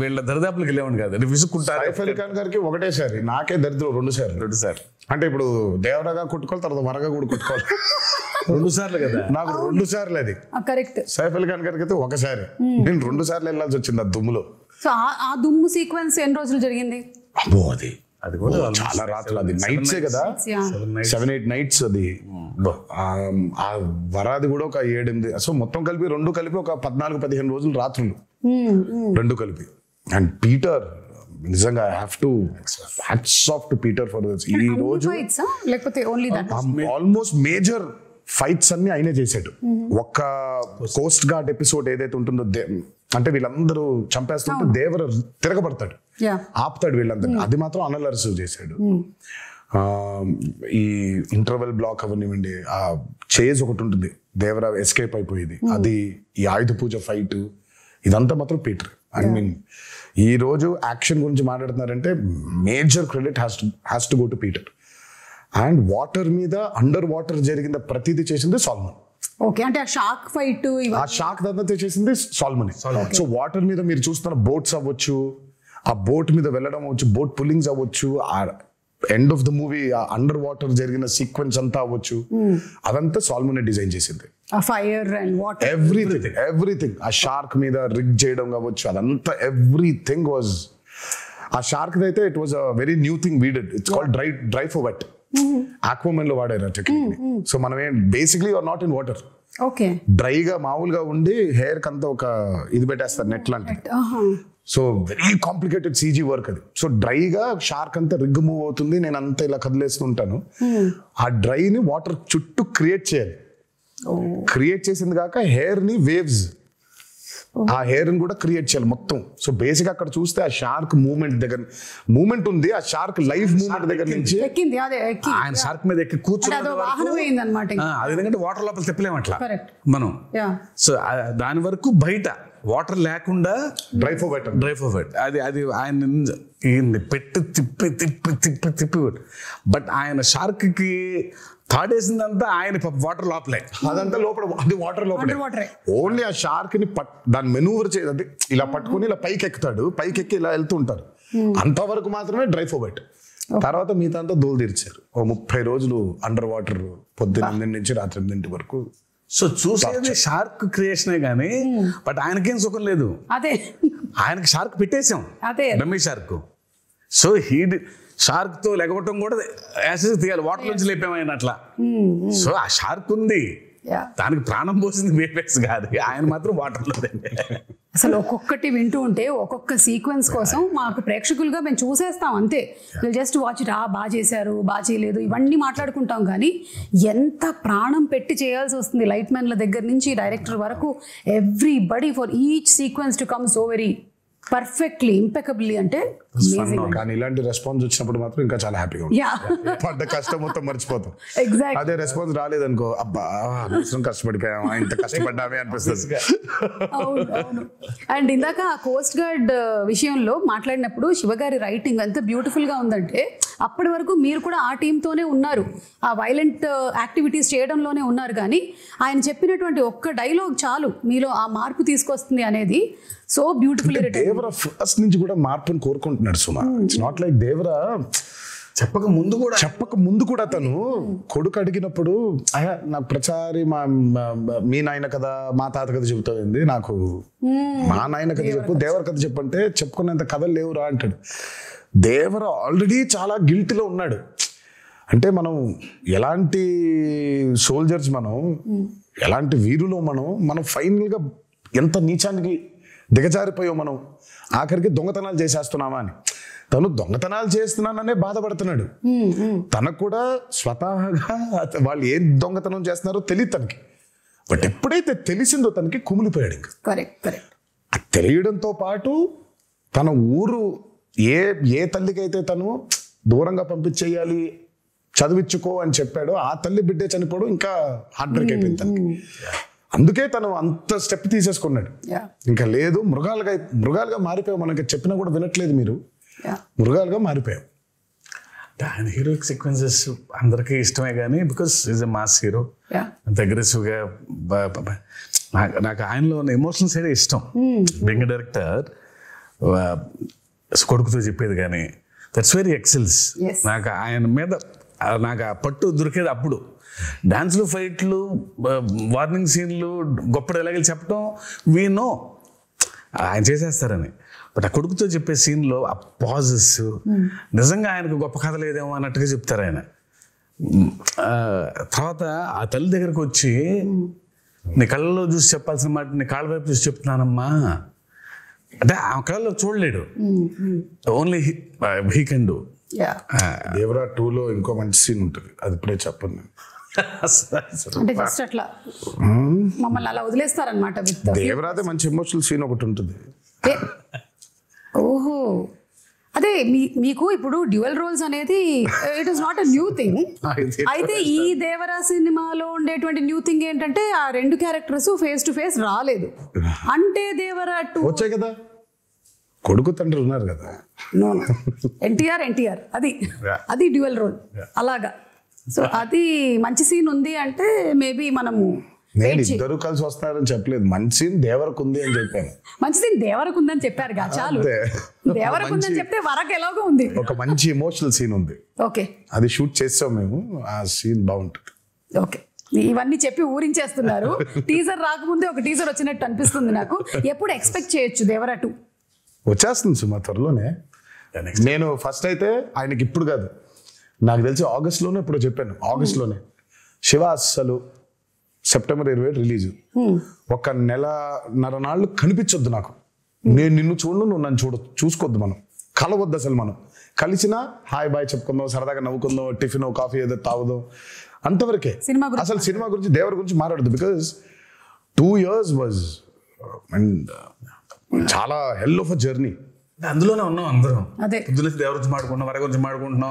వీళ్ళ దరిదాపులకు వెళ్ళేవాడిని కాదు, విసుక్కుంటారు. సైఫ్ అలీ ఖాన్ గారికి ఒకటేసారి, నాకే దరిద్రం 2 సార్లు. అంటే ఇప్పుడు దేవరాగా కొట్టుకోవాలి, తర్వాత వరగా కూడా కొట్టుకోవాలి 2 సార్లు కదా, నాకు 2 సార్లు అది కరెక్ట్. సైఫ్ అలీ ఖాన్ గారికి అయితే ఒకసారి, నేను 2 సార్లు వెళ్ళాల్సి వచ్చింది ఆ దుమ్ములో. సో ఆ దుమ్ము సీక్వెన్స్ ఎన్ని రోజులు జరిగింది? అబ్బో, అది కూడా చాలా రాత్రులు, అది నైట్సే కదా, 7-8 nights అది. ఆ వరాది కూడా ఒక 7-8, సో మొత్తం కలిపి 2 కలిపి ఒక 14-15 రోజులు రాత్రులు, 2 కలిపి. అండ్ పీటర్, నిజంగా I have to hats off to Peter for this. ఈ రోజు ఆల్మోస్ట్ మేజర్ ఫైట్స్ అన్ని ఆయనే చేశాడు. ఒక్క కోస్ట్ గార్డ్ ఎపిసోడ్ ఏదైతే ఉంటుందో, అంటే వీళ్ళందరూ చంపేస్తుంటే దేవర తిరగబడతాడు, ఆపుతాడు వీళ్ళందరూ, అది మాత్రం అనిల్ అరసు చేశాడు. ఈ ఇంటర్వెల్ బ్లాక్ అవనివ్వండి, ఆ చేజ్ ఒకటి ఉంటుంది, దేవర ఎస్కేప్ అయిపోయేది, అది, ఈ ఆయుధ పూజ ఫైట్, ఇదంతా మాత్రం పీటర్. ఐ మీన్ ఈ రోజు యాక్షన్ గురించి మాట్లాడుతున్నారంటే major credit has to go to Peter. And water మీద, అండర్ వాటర్ జరిగిన ప్రతిదీ చేసింది సాల్మన్. ఓకే, అంటే ఆ షార్క్ ఫైట్, ఆ షార్క్ దాంతో చేసింది సాల్మన్. సో వాటర్ మీద మీరు చూస్తున్న బోట్స్ అవ్వచ్చు, ఆ బోట్ మీద వెళ్ళడం అవ్వచ్చు, బోట్ పుల్లింగ్స్ అవ్వచ్చు, ఆ end of the movie under water జరిగిన సీక్వెన్స్ అంతా అవ్వచ్చు, అదంతా సాల్మన్ డిజైన్ చేసింది. Fire and water, everything. ఆ షార్క్ మీద రిగ్ చేయడం కావచ్చు, అదంతా ఎవ్రీథింగ్ వాజ్. ఆ షార్క్ అయితే it was a very new thing we did. It's called dry for wet. Aquaman లో వాడారు ఆ టెక్నిక్. సో మనం basically are not in water, okay, డ్రైగా మామూలుగా ఉండి హెయిర్ కంతా ఒక ఇది పెట్టేస్తారు, నెట్ లాంటి. So very complicated CG work అది. సో డ్రైగా షార్క్ అంతా రిగ్ మూవ్ అవుతుంది, నేను అంతా ఇలా కదిలేస్తుంటాను. ఆ డ్రైని వాటర్ చుట్టూ క్రియేట్ చేయాలి. క్రియేట్ చేసింది కాక హెయిర్ ని వేవ్స్, ఆ హెయిర్ ని కూడా క్రియేట్ చేయాలి మొత్తం. సో బేసిక్ అక్కడ చూస్తే ఆ షార్క్ మూమెంట్ ఉంది, ఆ షార్క్ లైవ్ మూమెంట్ దగ్గర నుంచి ఆయన షార్క్ మీద ఎక్కి కూర్చుని అది ఎందుకంటే వాటర్ లోపల తిప్పలేము అట్లా మనం. సో దాని వరకు బయట వాటర్ లేకుండా డ్రై ఫోర్వెట్ అది ఆయన పెట్టి తిప్పి బట్ ఆయన షార్క్ కి తాడేసిందంతా ఆయన వాటర్ లోపలే, అదంతా లోపల, అది వాటర్ లోపలే. ఓన్లీ ఆ షార్క్ ని దాన్ని మెనూవర్ చేయాలి, ఇలా పట్టుకుని ఇలా పైకి ఎక్కుతాడు, పైకి ఎక్కి ఇలా వెళ్తుంటారు. అంతవరకు మాత్రమే డ్రై ఫోర్వెట్. తర్వాత మిగతా అంతా దోలు తీర్చారు. 30 రోజులు అండర్ వాటర్, పొద్దున్న 8 నుంచి రాత్రి 8 వరకు. సో చూసేది షార్క్ క్రియేషనే గానీ బట్ ఆయనకేం సుఖం లేదు. అదే ఆయనకి షార్క్ పెట్టేసాం, రమేష్ షార్క్. సో షార్క్ తో లెగవటం కూడా యాసిడ్ తీయాలి, వాటర్ నుంచి లేపాము ఆయన అట్లా. సో ఆ షార్క్ ఉంది, దానికి ప్రాణం పోసింది వేపేస్ కాదు, ఆయన మాత్రం వాటర్లో. అసలు ఒక్కొక్కటి వింటూ ఉంటే ఒక్కొక్క సీక్వెన్స్ కోసం మాకు ప్రేక్షకులుగా మేము చూసేస్తాం అంతే. వీళ్ళు జస్ట్ వాచ్ ఇట్, బాగా చేశారు, బాగా చేయలేదు, ఇవన్నీ మాట్లాడుకుంటాం. కానీ ఎంత ప్రాణం పెట్టి చేయాల్సి వస్తుంది లైట్ మ్యాన్ల దగ్గర నుంచి డైరెక్టర్ వరకు, everybody for each sequence to come so very perfectly impeccably. అంటే కానీ ఇలాంటి రెస్పాన్స్ వచ్చినప్పుడు మాత్రం ఇంకా చాలా హ్యాపీగా ఉంటుంది. పడ్డ కష్టం మొత్తం మర్చిపోతాం. అదే రెస్పాన్స్ రాలేదనుకో, అబ్బా అవసరం కష్టపడిపోయామా, ఇంత కష్టపడ్డామే అనిపిస్తుంది. అండ్ ఇందాక ఆ కోస్ట్ గార్డ్ విషయంలో మాట్లాడినప్పుడు శివగారి రైటింగ్ ఎంత బ్యూటిఫుల్ గా ఉందంటే, అప్పటి వరకు మీరు కూడా ఆ టీంతోనే ఉన్నారు, ఆ వైలెంట్ యాక్టివిటీస్ చేయడంలోనే ఉన్నారు. కానీ ఆయన చెప్పినటువంటి ఒక్క డైలాగ్ చాలు మీలో ఆ మార్పు తీసుకొస్తుంది అనేది సో బ్యూటిఫుల్. దేవరా ఫస్ట్ నుంచి కూడా మార్పుని కోరుకుంటున్నాడు సుమా. ఇట్స్ నాట్ లైక్ దేవరా చెప్పక ముందు కూడా తను కొడుకు అడిగినప్పుడు నాకు ప్రచారి మీ నాయన కథ మా తాత కథ చెబుతుంది, నాకు మా నాయన కథ చెప్పు, దేవర కథ చెప్పంటే చెప్పుకునేంత కథలు లేవురా అంటాడు. దేవర ఆల్రెడీ చాలా గిల్టీలో ఉన్నాడు. అంటే మనం ఎలాంటి సోల్జర్స్, మనం ఎలాంటి వీరులో మనం ఫైనల్గా ఎంత నీచానికి దిగజారిపోయాం మనం, ఆఖరికి దొంగతనాలు చేసేస్తున్నామా అని. తను దొంగతనాలు చేస్తున్నాననే బాధపడుతున్నాడు. తనకు కూడా స్వతహాగా వాళ్ళు ఏం దొంగతనం చేస్తున్నారో తెలియదు తనకి. బట్ ఎప్పుడైతే తెలిసిందో తనకి కుమిలిపోయాడు. ఇంకా తెలియడంతో పాటు తన ఊరు ఏ తల్లికైతే తను దూరంగా పంపించేయాలి, చదివించుకో అని చెప్పాడో ఆ తల్లి బిడ్డే చనిపోవడం ఇంకా హార్ట్ బ్రేక్ అయిపోయింది తనకి. అందుకే తను అంత స్టెప్ తీసేసుకున్నాడు. ఇంకా లేదు, మృగాలుగా మారిపోయావు, మనకి చెప్పినా కూడా వినట్లేదు మీరు, మృగాలుగా మారిపోయావు. ఆయన హీరోయిక్ సీక్వెన్సెస్ అందరికీ ఇష్టమే కానీ because is a mass hero, అగ్రెసివ్గా. నాకు ఆయనలో ఉన్న ఎమోషనల్ సైడ్ ఇష్టం. బీయింగ్ డైరెక్టర్ కొడుకుతో చెప్పేది కానీ దట్స్ వెరీ ఎక్సెల్స్. నాకు ఆయన మీద నాకు ఆ పట్టు దొరికేది అప్పుడు. డాన్స్లు, ఫైట్లు, వార్నింగ్ సీన్లు, గొప్ప డైలాగులు చెప్పడం వీ నో ఆయన చేసేస్తారని. బట్ ఆ కొడుకుతో చెప్పే సీన్లో ఆ పాజెస్ నిజంగా ఆయనకు గొప్ప కథ లేదేమో అన్నట్టుగా చెప్తారు ఆయన. తర్వాత ఆ తల్లి దగ్గరకు వచ్చి నీ కళ్ళలో చూసి చెప్పాల్సిన మాట నీ కాళ్ళ వైపు చూసి చెప్తున్నానమ్మా అంటే ఆ కళ్ళలో చూడలేడు, only he can do. Devara 2లో ఇంకో మంచి సీన్ ఉంటుంది, అది ఇప్పుడే చెప్పండి. అంటే జస్ట్ అట్లా మమ్మల్ని అలా వదిలేస్తారనమాట. దేవరాదే మంచి ఎమోషనల్ సీన్ ఒకటి ఉంటుంది. ఓహో, అదే మీకు ఇప్పుడు డ్యూయల్ రోల్స్ అనేది it is not a new thing. అయితే ఈ దేవరా సినిమాలో ఉండేటువంటి న్యూ థింగ్ ఏంటంటే ఆ 2 క్యారెక్టర్స్ ఫేస్ టు ఫేస్ రాలేదు. అంటే దేవరా 2 వచ్చాయి కదా, కొడుకు తండ్రి ఉన్నారు కదా. ఎన్టీఆర్ అది డ్యూయల్ రోల్ అలాగా. సో అది మంచి సీన్ ఉంది అంటే మేబీ మనము నేను ఇద్దరు కలిసి వస్తారని చెప్పలేదు, మంచి సీన్ దేవరకు ఉంది అని చెప్పాను. మంచి సీన్ దేవరకు ఉందని చెప్పారు కదా, చాలు. దేవరకు ఉందని చెప్తే వరకు ఎలాగో ఉంది, ఒక మంచి ఎమోషనల్ సీన్ ఉంది. ఓకే, అది షూట్ చేస్తాం మేము, ఆ సీన్ బాగుంటుంది. ఓకే, ఇవన్నీ చెప్పి ఊరించేస్తున్నారు. టీజర్ రాకముందే ఒక టీజర్ వచ్చినట్టు అనిపిస్తుంది నాకు. ఎప్పుడు ఎక్స్పెక్ట్ చేయొచ్చు దేవరా 2? వచ్చేస్తుంది సుమా త్వరలోనే. నేను ఫస్ట్ అయితే ఆయనకి ఇప్పుడు కాదు, నాకు తెలిసి ఆగస్ట్లోనే ఇప్పుడు చెప్పాను, ఆగస్ట్లోనే. శివ అస్సలు సెప్టెంబర్ 27 రిలీజ్, 1.5 నెలలు కనిపించొద్దు నాకు. నేను నిన్ను చూడను, నువ్వు నన్ను చూసుకోవద్దు, మనం కలవద్దు అసలు. మనం కలిసినా హాయ్ బాయ్ చెప్పుకుందాం, సరదాగా నవ్వుకుందాం, టిఫిన్ కాఫీ ఏదో తాగుదాం, అంతవరకే. అసలు సినిమా గురించి దేవర గురించి మాట్లాడదు. బికాస్ 2 years వాజ్ అండ్ చాలా హెల్ ఆఫ్ అ జర్నీ. అందులోనే ఉన్నాం అందరం. అదే పొద్దున్న దేవర గురించి మాడుకుంటున్నాం, వర గురించి మాడుకుంటున్నాం,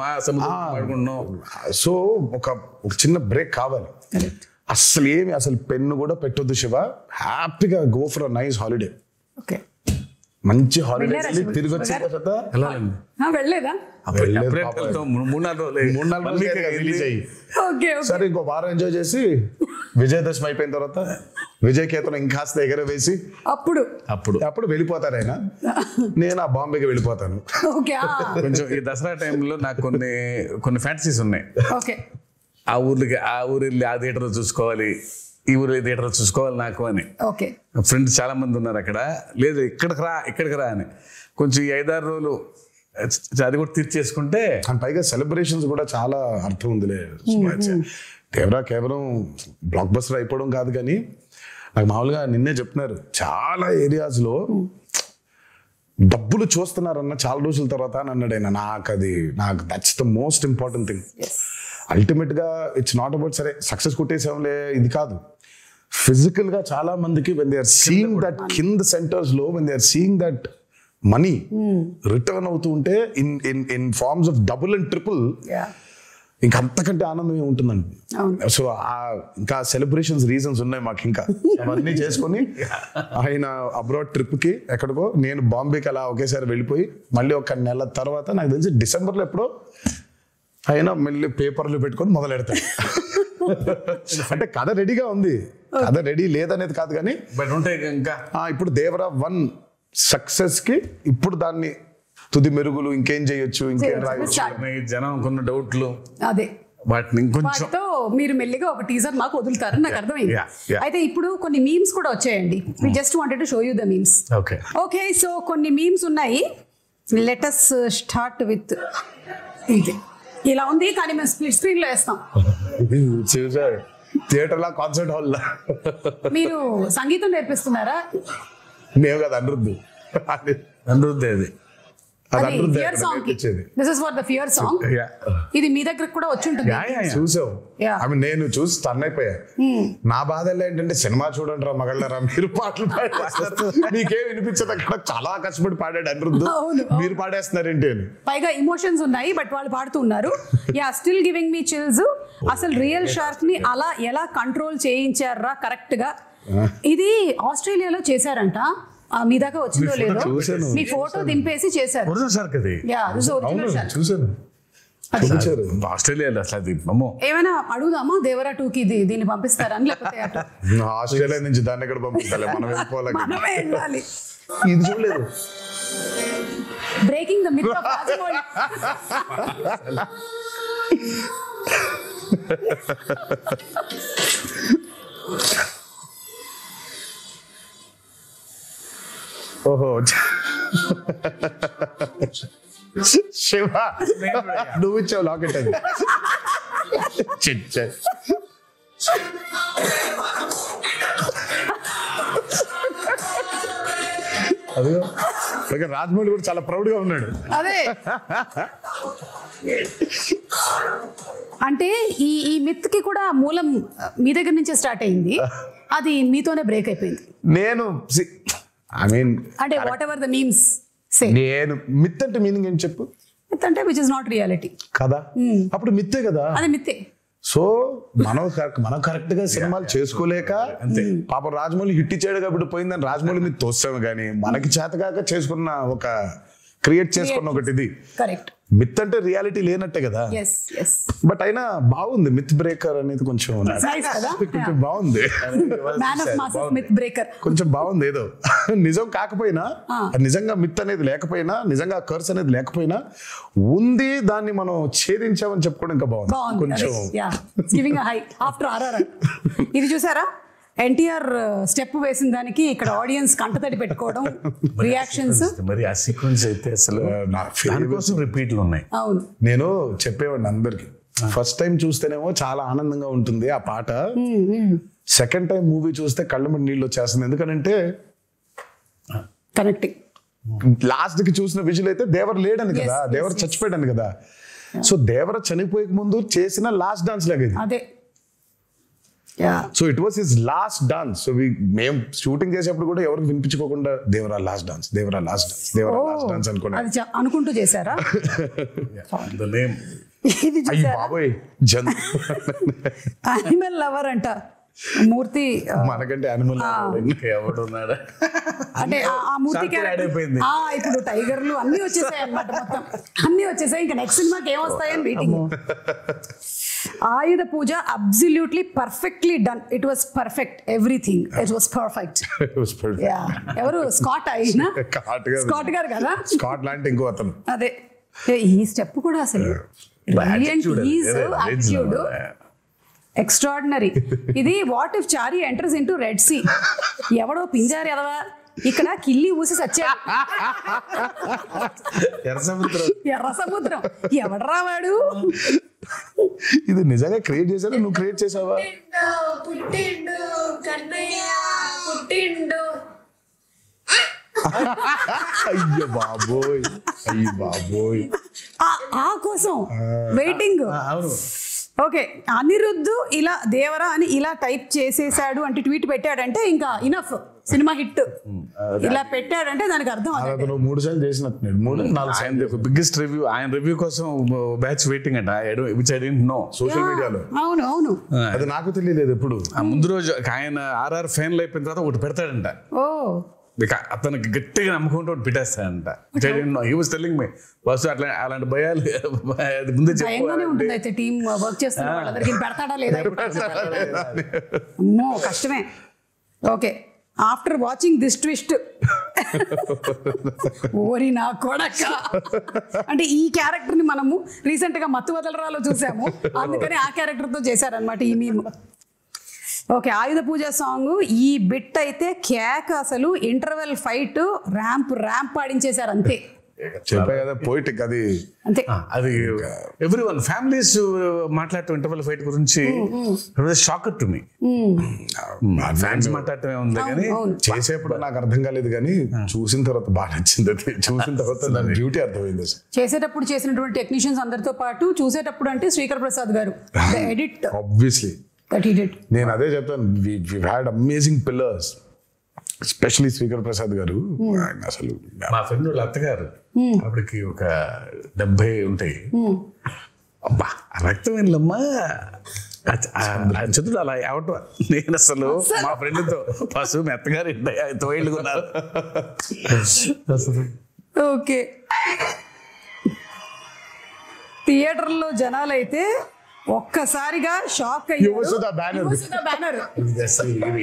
మాడుకుంటున్నాం. సో ఒక చిన్న బ్రేక్ కావాలి. అసలు పెన్ను కూడా పెట్టొద్దు శివ, హ్యాపీగా go for a nice holiday. Okay, మంచి హాలిడే తిరిగి వచ్చిన తర్వాత వెళ్ళలేదా? 3-4 రోజులు సరే ఇంకో వారం ఎంజాయ్ చేసి విజయదశమి అయిపోయిన తర్వాత విజయకేతనం ఇంకాస్త ఎగరవేసి అప్పుడు వెళ్ళిపోతారు ఆయన. నేను ఆ బాంబేకి వెళ్ళిపోతాను. కొంచెం ఈ దసరా టైంలో నాకు కొన్ని ఫ్యాంటసీస్ ఉన్నాయి. ఆ ఊరు వెళ్ళి ఆ థియేటర్ చూసుకోవాలి, ఈ ఊరు థియేటర్ చూసుకోవాలి నాకు అని. ఫ్రెండ్స్ చాలా మంది ఉన్నారు అక్కడ. లేదు ఇక్కడికి రా అని కొంచెం ఈ 5-6 రోజులు అది కూడా తీర్చేసుకుంటే. పైగా సెలబ్రేషన్స్ కూడా చాలా అర్థం ఉందిలే. దేవరా కేవలం బ్లాక్ బస్టర్ అయిపోవడం కాదు, కానీ నాకు మామూలుగా నిన్నే చెప్తున్నారు చాలా ఏరియాస్లో డబ్బులు చూస్తున్నారన్న చాలా రోజుల తర్వాత అని అన్నాడు ఆయన. నాకు that's the most important thing. Ultimate గా ఇట్స్ నాట్ అబౌట్ సరే సక్సెస్ కొట్టేసాంలే ఇది కాదు. ఫిజికల్ గా చాలా మందికి when they are seeing that కింద సెంటర్స్ లో when they are seeing that money return అవుతూ ఉంటే in forms of double and triple, ఇంకా అంతకంటే ఆనందమే ఉంటుందండి. సో ఇంకా సెలబ్రేషన్స్ రీజన్స్ ఉన్నాయి మాకు. ఇంకా అవన్నీ చేసుకొని ఆయన అబ్రాడ్ ట్రిప్ కి ఎక్కడికో, నేను బాంబేకి అలా ఒకేసారి వెళ్ళిపోయి మళ్ళీ 1 నెల తర్వాత నాకు తెలిసి డిసెంబర్లో ఎప్పుడో అయినా మళ్ళీ పేపర్లు పెట్టుకొని మొదలెడతాడు. అంటే కథ రెడీగా ఉంది, కథ రెడీ లేదనేది కాదు, కానీ ఇప్పుడు దేవరా 1 సక్సెస్ కి ఇప్పుడు దాన్ని తుది మెరుగులు ఇంకేం చేయొచ్చు, ఇంకేం రాయొచ్చు, జనం కొన్ని డౌట్లు, అదే వాటిని ఇంకొంచెం మీరు మెల్లిగా ఒక టీజర్ మాకు వదులుతారని నాకు అర్థమైంది. అయితే ఇప్పుడు కొన్ని మీమ్స్ కూడా వచ్చాయండి. We just wanted to show you the memes. Okay, so కొన్ని మీమ్స్ ఉన్నాయి. లెట్ us స్టార్ట్ విత్ ఇది. ఇలా ఉంది, కానీ మేము స్ప్లిట్ స్క్రీన్ లో వేస్తాం. థియేటర్ లా, కాన్సర్ట్ హాల్ లా. మీరు సంగీతం నేర్పిస్తున్నారా? మేము కదా అనిరుద్ధ్ అది ఫియర్ సాంగ్ కి. This is for the fear song. ఇది మీ దగ్గర కూడా వచ్చి ఉంటుంది. చూసావు, నేను చూసి టర్న్ అయిపోయా. నా బాధ ఏంటంటే సినిమా చూడండి రా మగళ్ళరా, మీరు పాటలు పాడేస్తారు, మీకేం వినిపించదు. అక్కడ చాలా కష్టపడి పాడాడు అనిరుద్ధ్, మీరు పాడేస్తున్నారేంటి అని. పైగా ఇమోషన్స్ ఉన్నాయి, బట్ వాళ్ళు పాడుతూ ఉన్నారు. Still giving me chills. అసలు రియల్ షార్క్ ని అలా ఎలా కంట్రోల్ చేయించారా కరెక్ట్ గా. ఇది ఆస్ట్రేలియాలో చేశారంట. మీ దాకా వచ్చిందో లేదో, మీ ఫోటో దింపేసి చేశారు. ఆస్ట్రేలియాలో ఏమైనా అడుగుదామా దేవరా 2 కి దీన్ని పంపిస్తారని, లేకపోతే ఆస్ట్రేలియా నుంచి దాన్ని ఎక్కడ పంపిస్తాలి, మనమే వెళ్ళాలి. ఇది చూడలేదు. Breaking the myth of Rajamouli. ఓహో శివ, నువ్వు ఇచ్చావు లాకెట్ అది. అదిగో రాజమౌళి కూడా చాలా ప్రౌడ్ గా ఉన్నాడు. అదే అంటే ఈ మిత్ కి కూడా మూలం మీ దగ్గర నుంచే స్టార్ట్ అయింది, అది మీతోనే బ్రేక్ అయిపోయింది. నేను అంటే వాట్ ఎవర్ ద మీమ్స్ సే, నేను మిత్ అంటే మీనింగ్ ఏం చెప్పు. మిత్ అంటే విచ్ ఇస్ నాట్ రియాలిటీ కదా, అప్పుడు మిత్తే కదా. అది మిత్తే. సో మనం కరెక్ట్ గా సినిమాలు చేసుకోలేక పాపం రాజమౌళి హిట్ ఇచ్చాడు కాబట్టి పోయిందని రాజమౌళి మీద తోస్తాము, కానీ మనకి చేతగాక చేసుకున్న ఒక క్రియేట్ చేసుకున్న ఒకటి ఇది. కరెక్ట్. మిత్ అంటే రియాలిటీ లేనట్టే కదా. బట్ అయినా బాగుంది మిత్ బ్రేకర్ అనేది, కొంచెం బాగుంది. కొంచెం బాగుంది. ఏదో నిజం కాకపోయినా, నిజంగా మిత్ అనేది లేకపోయినా, నిజంగా కర్స్ అనేది లేకపోయినా ఉంది, దాన్ని మనం ఛేదించామని చెప్పుకోవడం ఇంకా బాగుంది కొంచెం. ఇది చూసారా, ఎన్టీఆర్ స్టెప్ వేసిన దానికి ఇక్కడ ఆడియన్స్ కంటతడి పెట్టుకోవడం, రియాక్షన్స్. మరి ఆ సీక్వెన్స్ అయితే అసలు దానికోసం రిపీట్లు ఉన్నాయి. అవును, నేను చెప్పేవాడిని అందరికి, ఫస్ట్ టైం చూస్తేనేమో చాలా ఆనందంగా ఉంటుంది ఆ పాట, సెకండ్ టైం మూవీ చూస్తే కళ్ళ మీద నీళ్ళు వచ్చేస్తుంది. ఎందుకంటే కనెక్టింగ్ లాస్ట్ కి చూసిన విజువల్ అయితే దేవర లేడని కదా, దేవర చచ్చిపోయాడని కదా. సో దేవర చనిపోయే ముందు చేసిన లాస్ట్ డాన్స్ లాగా ఇది. అదే so it was his last dance. So మేము షూటింగ్ చేసేప్పుడు కూడా ఎవరికి వినిపించుకోకుండా Devara last dance, Devara last dance, Devara last dance అనుకున్నా. అది అనుకుంటూ చేశారా? ఇది అయ్యి బాబోయ్, యానిమల్ లవర్ అంట మూర్తి. మనకంటే యానిమల్ ఎవడున్నాడా అంటే ఆ మూర్తి అయిపోయింది. ఇప్పుడు టైగర్లు అన్ని వచ్చేసాయి అన్నమాట, మొత్తం అన్ని వచ్చేసాయి. ఇంకా నెక్స్ట్ సినిమాకి ఏమొస్తాయని waiting. Ayudha Puja absolutely perfectly done. It was perfect, everything it was perfect. ఎవరు స్కాట్ అయినా స్కాట్ గారు కదా, స్కాట్ లాంటి ఇంకో అతను. అదే ఈ స్టెప్ కూడా అసలు ఎక్స్ట్రాడినరీ. ఇది what if Chari enters into Red Sea. ఎవడో పింజారు ఎదవా ఇక్కడ కిల్లి ఊసి సచ్చాడు. ఎర్ర సముద్రం ఎవడరా వాడు? ఇది నిజంగా క్రియేట్ చేశారు, నువ్వు క్రియేట్ చేసావా? అయ్యో బాబోయ్, అయ్యో బాబోయ్, ఆ కోసం వెయిటింగ్. ఓకే, అనిరుద్ధ్ ఇలా దేవరా అని ఇలా టైప్ చేసేసాడు అంటే ట్వీట్ పెట్టాడంటే ఇంకా ఇనఫ్, సినిమా హిట్. ఇలా పెట్టాడంటే దానికి అర్థం అతను 3 సార్లు చేసినట్టున్నాడు, 3-4 సార్లు. బిగ్గెస్ట్ రివ్యూ, ఆయన రివ్యూ కోసం బ్యాచ్ వెయిటింగ్ అంట. Which I didn't know. Social మీడియాలో. అవును అవును, అది నాకు తెలియలేదు ఎప్పుడు. ముందు రోజు ఆయన ఆర్ఆర్ ఫైనల్ అయిపోయిన తర్వాత ఒకటి పెడతాడంట. ఓ అతనికి గట్టిగా నమ్ముకుంటూ ఒకటి పెట్టేస్తాడంట. హీ వాస్ టెల్లింగ్ మీ బస్ అలాంటి భయాలు ముందే భయంగానే ఉంటుంది. అయితే టీమ్ వర్క్ చేస్తున్న వాళ్ళందరికీ పెడతాడా లేదా? అమ్మో కష్టమే. Okay, after watching this twist, ఓరి నా కొడక, అంటే ఈ క్యారెక్టర్ ని మనము రీసెంట్ గా మత్తు వదలరాలో చూసాము, అందుకని ఆ క్యారెక్టర్ తో చేశారనమాట ఈ మీమ్. ఓకే, ఆయుధ పూజ సాంగ్ ఈ బిట్ అయితే కేక్, అసలు ఇంటర్వెల్ ఫైట్ ర్యాంప్ పాడించేశారు అంతే. చెప్పా కదా పోయిటిక్ అది అంతే. అది ఎవ్రీ వన్ ఫ్యామిలీస్ మాట్లాడటం ఇంటర్వెల్ ఫైట్ గురించి షాకర్ టు మీ. ఫ్యాన్స్ మాట్లాడటమే ఉంది కానీ చేసేప్పుడు నాకు అర్థం కాలేదు, కానీ చూసిన తర్వాత బాగా నచ్చింది. అది చూసిన తర్వాత దాని బ్యూటీ అర్థమైంది. చేసేటప్పుడు చేసినటువంటి టెక్నీషియన్స్ అందరితో పాటు చూసేటప్పుడు అంటే శ్రీకర్ ప్రసాద్ గారు edit obviously that he did. నేను అదే చెప్తాను, we had amazing pillars, especially Srikar Prasad గారు. అసలు మా ఫ్రెండ్ వాళ్ళ అత్తగారు అప్పటికి ఒక 70 ఉంటాయి. అబ్బా రక్తం వెళ్ళమ్మా చదువు అలా అవటం. నేను అసలు మా ఫ్రెండ్తో పశువు మీ అత్తగారు 9 ఏళ్ళు కొన్నారు. ఓకే, థియేటర్లో జనాలైతే ఒక్కసారిగా షాక్ అయ్యారు.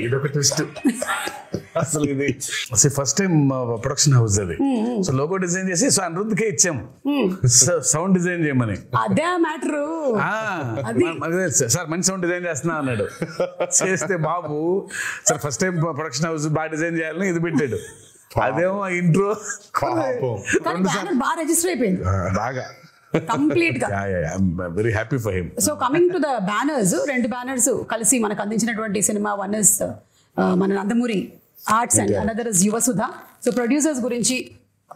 ఇదొక ట్విస్ట్ అసలు. ఇది ఫస్ట్ టైం ప్రొడక్షన్ హౌస్ అది. సో లోగో డిజైన్ చేసి సో అనిరుద్ధ్కే ఇచ్చాము సౌండ్ డిజైన్ చేయమని. అదే మ్యాటర్. సార్ మంచి సౌండ్ డిజైన్ చేస్తున్నా అన్నాడు. చేస్తే బాబు sir first time production house బాగా డిజైన్ చేయాలని ఇది పెట్టాడు. అదేమో ఇంట్రో బాగా రిజిస్టర్ అయిపోయింది బాగా కంప్లీట్ గా. Very happy for him. So coming to the banners, 2 banners కలిసి మనకు అందించినటువంటి సినిమా. వన్ ఇస్ మన Nandamuri Arts and another is Yuvasudha. So producers గురించి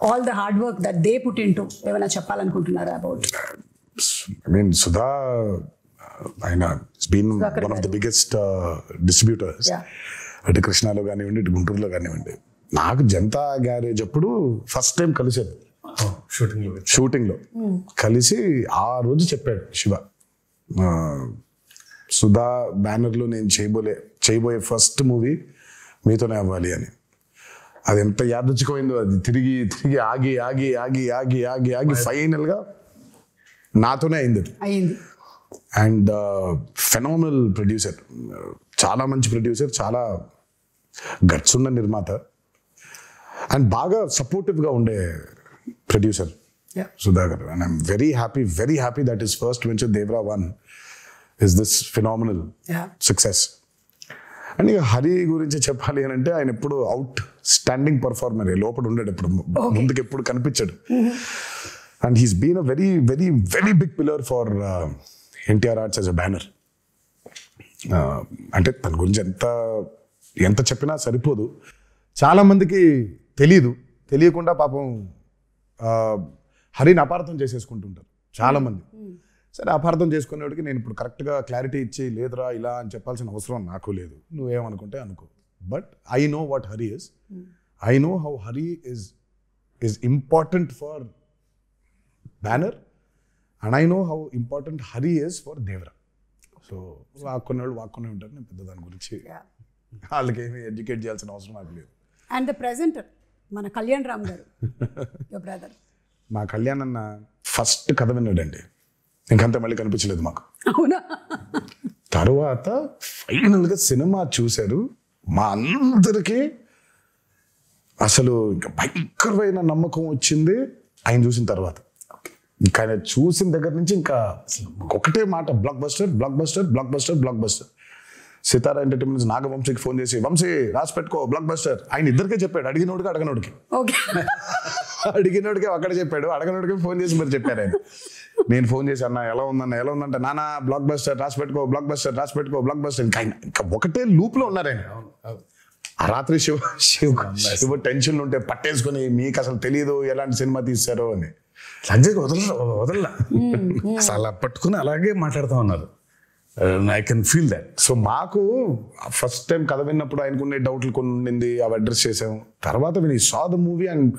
all the hard work that they put into ఏమైనా చెప్పాలనుకుంటున్నారా అబౌట్? ఐ మీన్ సుధా ఆయన been one of the biggest distributors. అటు కృష్ణాలో కానివ్వండి, ఇటు గుంటూరులో కానివ్వండి. నాకు జనతా గ్యారేజ్ అప్పుడు ఫస్ట్ టైం కలిసాను షూటింగ్ లో కలిసి. ఆ రోజు చెప్పాడు శివ, సుధా బ్యానర్ లో నేను చేయబోయే ఫస్ట్ మూవీ మీతోనే అవ్వాలి అని. అది ఎంత యాదృచ్ఛికమైందో. అది తిరిగి ఆగి ఫైనల్ గా నాతోనే అయింది. అండ్ ఫెనామినల్ ప్రొడ్యూసర్, చాలా మంచి ప్రొడ్యూసర్, చాలా గట్స్ ఉన్న నిర్మాత, అండ్ బాగా సపోర్టివ్ గా ఉండే producer Sudhakar. And I'm very happy that his first venture Devara 1 is this phenomenal success. And ఇక హరి గురించి చెప్పాలి అని అంటే ఆయన ఎప్పుడు అవుట్ స్టాండింగ్ పర్ఫార్మర్, లోపల ఉండేది ఎప్పుడు, ముందుకు ఎప్పుడు కనిపించాడు. And he's been a very big pillar for NTR Arts as a banner. అంటే తన గురించి ఎంత చెప్పినా సరిపోదు. చాలా మందికి తెలీదు, తెలియకుండా పాపం హరిని అపార్థం చేసేసుకుంటుంటారు చాలామంది. సరే అపార్థం చేసుకునేవాడికి నేను ఇప్పుడు కరెక్ట్గా క్లారిటీ ఇచ్చి లేదురా ఇలా అని చెప్పాల్సిన అవసరం నాకు లేదు, నువ్వేమనుకుంటే అనుకో. But I know what Hari is, I know how Hari is important for Banner and I know how important Hari is for Devara. So వాక్కునేవాళ్ళు వాక్కునే ఉంటారు, నేను పెద్ద దాని గురించి వాళ్ళకి ఏమి ఎడ్యుకేట్ చేయాల్సిన అవసరం నాకు లేదు. అండ్ ద ప్రెజెంటర్ మన కళ్యాణ్ రామ్ గారు, యువర్ బ్రదర్. మా కళ్యాణ్ అన్న ఫస్ట్ కథ విన్నాడండి, ఇంకంతా మళ్ళీ కనిపించలేదు మాకు. అవునా? తర్వాత ఫైనల్గా సినిమా చూశారు, మా అందరికీ అసలు ఇంకా భయంకరమైన నమ్మకం వచ్చింది ఆయన చూసిన తర్వాత. ఇంకా ఆయన చూసిన దగ్గర నుంచి ఇంకా ఒకటే మాట, blockbuster blockbuster blockbuster blockbuster. Sithara Entertainments నాగవంశీకి ఫోన్ చేసి వంశీ రాసి పెట్టుకో బ్లాక్ బస్టర్, ఆయన ఇద్దరికే చెప్పాడు, అడిగినోడికి అడగనోడికి. అడిగినోడికి అక్కడ చెప్పాడు, అడగనోడికి ఫోన్ చేసి మరి చెప్పారు ఆయన. నేను ఫోన్ చేసి అన్న ఎలా ఉందంటే నానా బ్లాక్ బస్టర్ రాసి పెట్టుకో బ్లాక్ బస్టర్ రాసి పెట్టుకో బ్లాక్ బస్టర్. ఇంకా ఒకటే లూప్ లో ఉన్నారు ఆయన. ఆ రాత్రి శివ టెన్షన్ ఉంటే పట్టేసుకుని మీకు అసలు తెలియదు ఎలాంటి సినిమా తీశారో అని వదలలా అసలు అలా పట్టుకుని అలాగే మాట్లాడుతూ ఉన్నారు. I can feel that. So మాకు ఫస్ట్ టైం కథ విన్నప్పుడు ఆయనకునే డౌట్లు కొన్ని ఉండింది, అవి అడ్రస్ చేసాం. తర్వాత విని సా ద మూవీ అండ్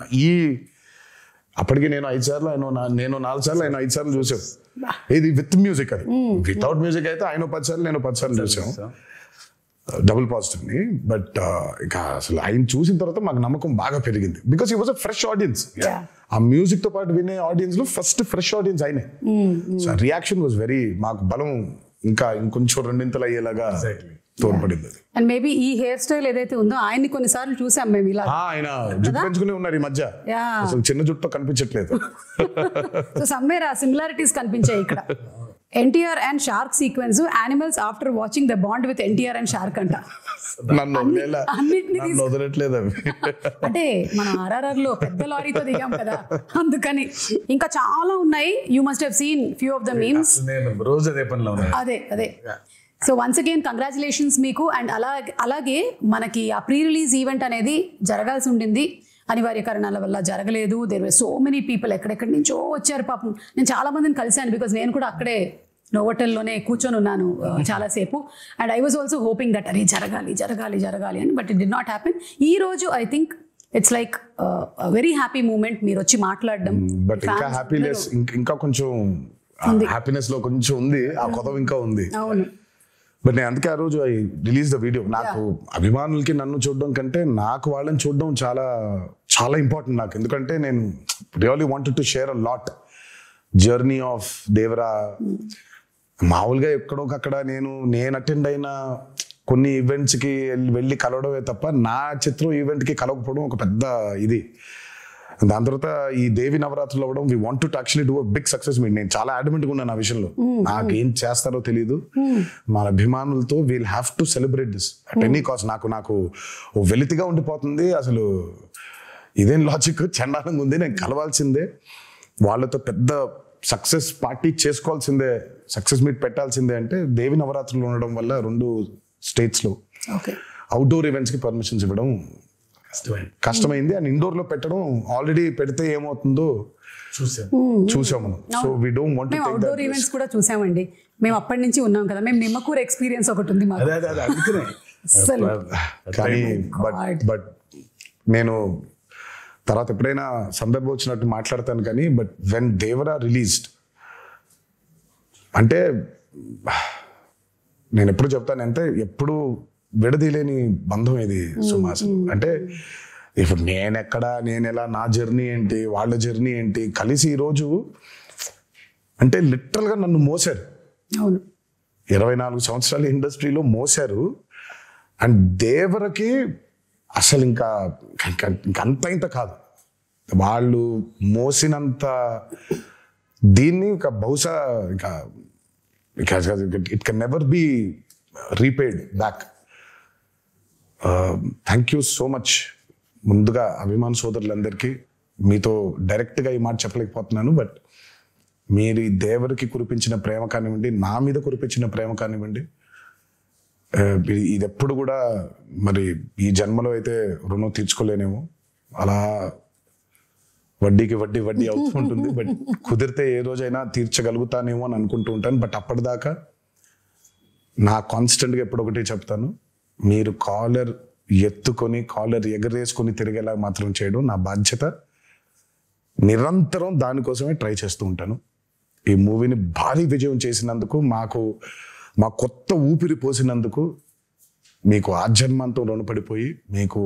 అప్పటికి నేను 5 సార్లు నేను 4 సార్లు ఆయన 5 సార్లు చూసాం. ఇది విత్ మ్యూజిక్, అది వితౌట్ మ్యూజిక్ అయితే ఆయన 10 సార్లు నేను 10 సార్లు చూసాం, డబుల్ పాజిటివ్ ని. బట్ ఇక అసలు ఆయన చూసిన తర్వాత మాకు నమ్మకం బాగా పెరిగింది, because he was a fresh audience. ఆ మ్యూజిక్ తో పాటు వినే ఆడియన్స్ లో ఫస్ట్ ఫ్రెష్ ఆడియన్స్ ఆయనే. సో రియాక్షన్ వాజ్ వెరీ, మాకు బలం ఇంకా ఇంకొంచెం 2 అయ్యేలాగా తోడ్పడింది. అండ్ మేబీ ఈ హెయిర్ స్టైల్ ఏదైతే ఉందో ఆయన్ని కొన్నిసార్లు చూసాం మేము ఇలా. ఆయన జుట్టు పెంచుకునే ఉన్నారు ఈ మధ్య, అసలు చిన్న జుట్టు కనిపించట్లేదు. సో సమ్వేర్ ఆ సిమిలారిటీస్ కనిపించాయి ఇక్కడ. NTR and shark sequence, animals after watching the bond with NTR and shark అంట. వదలట్లేదు అవి. అంటే మనం RRR లో పెద్ద లారీతో దిగాం కదా, అందుకని. ఇంకా చాలా ఉన్నాయి, you must have seen few of the memes. రోజు అదే పనిలో అదే. సో వన్స్ అగైన్ కంగ్రాచులేషన్స్ మీకు. అండ్ అలాగే మనకి ఆ ప్రీ రిలీజ్ ఈవెంట్ అనేది జరగాల్సి ఉండింది, అనివార్య కారణాల వల్ల జరగలేదు. There were so many people, ఎక్కడెక్కడి నుంచో వచ్చారు పాపం. నేను చాలా మందిని కలిశాను, బికాజ్ నేను కూడా అక్కడే నోవోటెల్లోనే కూర్చొని ఉన్నాను చాలాసేపు. And I was also hoping that అరే జరగాలి అని, but it did not happen. ఈ రోజు I think it's like very happy moment, మీరు వచ్చి మాట్లాడడం. బట్ ఇంకా హ్యాపీనెస్, ఇంకా కొంచెం హ్యాపీనెస్ లో కొంచెం ఉంది, ఆ కొత్త ఇంకా ఉంది. అవును. బట్ నేను అందుకే ఆ రోజు ఐ రిలీజ్ ద వీడియో. నాకు అభిమానులకి నన్ను చూడడం కంటే నాకు వాళ్ళని చూడడం చాలా చాలా ఇంపార్టెంట్ నాకు. ఎందుకంటే నేను really wanted to share a lot journey of Devara. మామూలుగా ఎక్కడోకక్కడ నేను అటెండ్ అయిన కొన్ని ఈవెంట్స్కి వెళ్ళి కలవడమే తప్ప నా చిత్రం ఈవెంట్కి కలవకపోవడం ఒక పెద్ద ఇది. దాని తర్వాత ఈ దేవి నవరాత్రులు అవ్వడం, we want to actually do a big success meet. నేను చాలా అడ్మెంట్గా ఉన్నాను ఆ విషయంలో, నాకేం చేస్తారో తెలియదు. మన అభిమానులతో we'll have to celebrate this at any cost. నాకు వెలితిగా ఉండిపోతుంది, అసలు ఇదేం లాజిక్, చండాలంగా ఉంది. నేను కలవాల్సిందే, వాళ్ళతో పెద్ద సక్సెస్ పార్టీ చేసుకోవాల్సిందే, సక్సెస్ మీట్ పెట్టాల్సిందే. అంటే దేవి నవరాత్రులు ఉండడం వల్ల 2 స్టేట్స్లో అవుట్డోర్ ఈవెంట్స్కి పర్మిషన్స్ ఇవ్వడం కష్టమైంది. అండ్ ఇండోర్ లో పెట్టడం, ఆల్రెడీ పెడితే ఏమవుతుందో చూసాం మనం. So we don't want to take that. Outdoor events కూడా చూసామండి, మేము అప్పటి నుంచి ఉన్నాం కదా. మేము నిమ్మకూరు ఎక్స్పీరియన్స్ ఒకటి ఉంది మాకు. కానీ బట్ నేను తర్వాత ఎప్పుడైనా సందర్భం వచ్చినట్టు మాట్లాడతాను కానీ, బట్ వెన్ దేవరా రిలీజ్డ్ అంటే నేను ఎప్పుడు చెప్తాను అంటే, ఎప్పుడు విడదీలేని బంధం ఇది సుమాసం. అంటే ఇప్పుడు నేను ఎలా, నా జర్నీ ఏంటి, వాళ్ళ జర్నీ ఏంటి, కలిసి ఈరోజు అంటే లిటరల్గా నన్ను మోసారు. 24 సంవత్సరాల ఇండస్ట్రీలో మోసారు. అండ్ దేవరకి అసలు ఇంకా ఇంత కాదు, వాళ్ళు మోసినంత దీన్ని ఇంకా బహుశా ఇంకా it can never be repaid back. Thank you so much. ముందుగా అభిమాన సోదరులందరికీ మీతో డైరెక్ట్గా ఈ మాట చెప్పలేకపోతున్నాను, బట్ మీరు ఈ దేవరికి కురిపించిన ప్రేమ కానివ్వండి, నా మీద కురిపించిన ప్రేమ కానివ్వండి, ఇది ఎప్పుడు కూడా మరి ఈ జన్మలో అయితే రుణం తీర్చుకోలేనేమో. అలా వడ్డీకి వడ్డీ అవుతూ ఉంటుంది. బట్ కుదిరితే ఏ రోజైనా తీర్చగలుగుతానేమో అని అనుకుంటూ ఉంటాను. బట్ అప్పటిదాకా నా కాన్స్టెంట్గా ఎప్పుడొకటి చెప్తాను, మీరు కాలర్ ఎత్తుకొని కాలర్ ఎగరేసుకొని తిరిగేలా మాత్రం చేయడం నా బాధ్యత. నిరంతరం దానికోసమే ట్రై చేస్తూ ఉంటాను. ఈ మూవీని భారీ విజయం చేసినందుకు, మా కొత్త ఊపిరి పోసినందుకు మీకు ఆజన్మంతో రుణపడిపోయి మీకు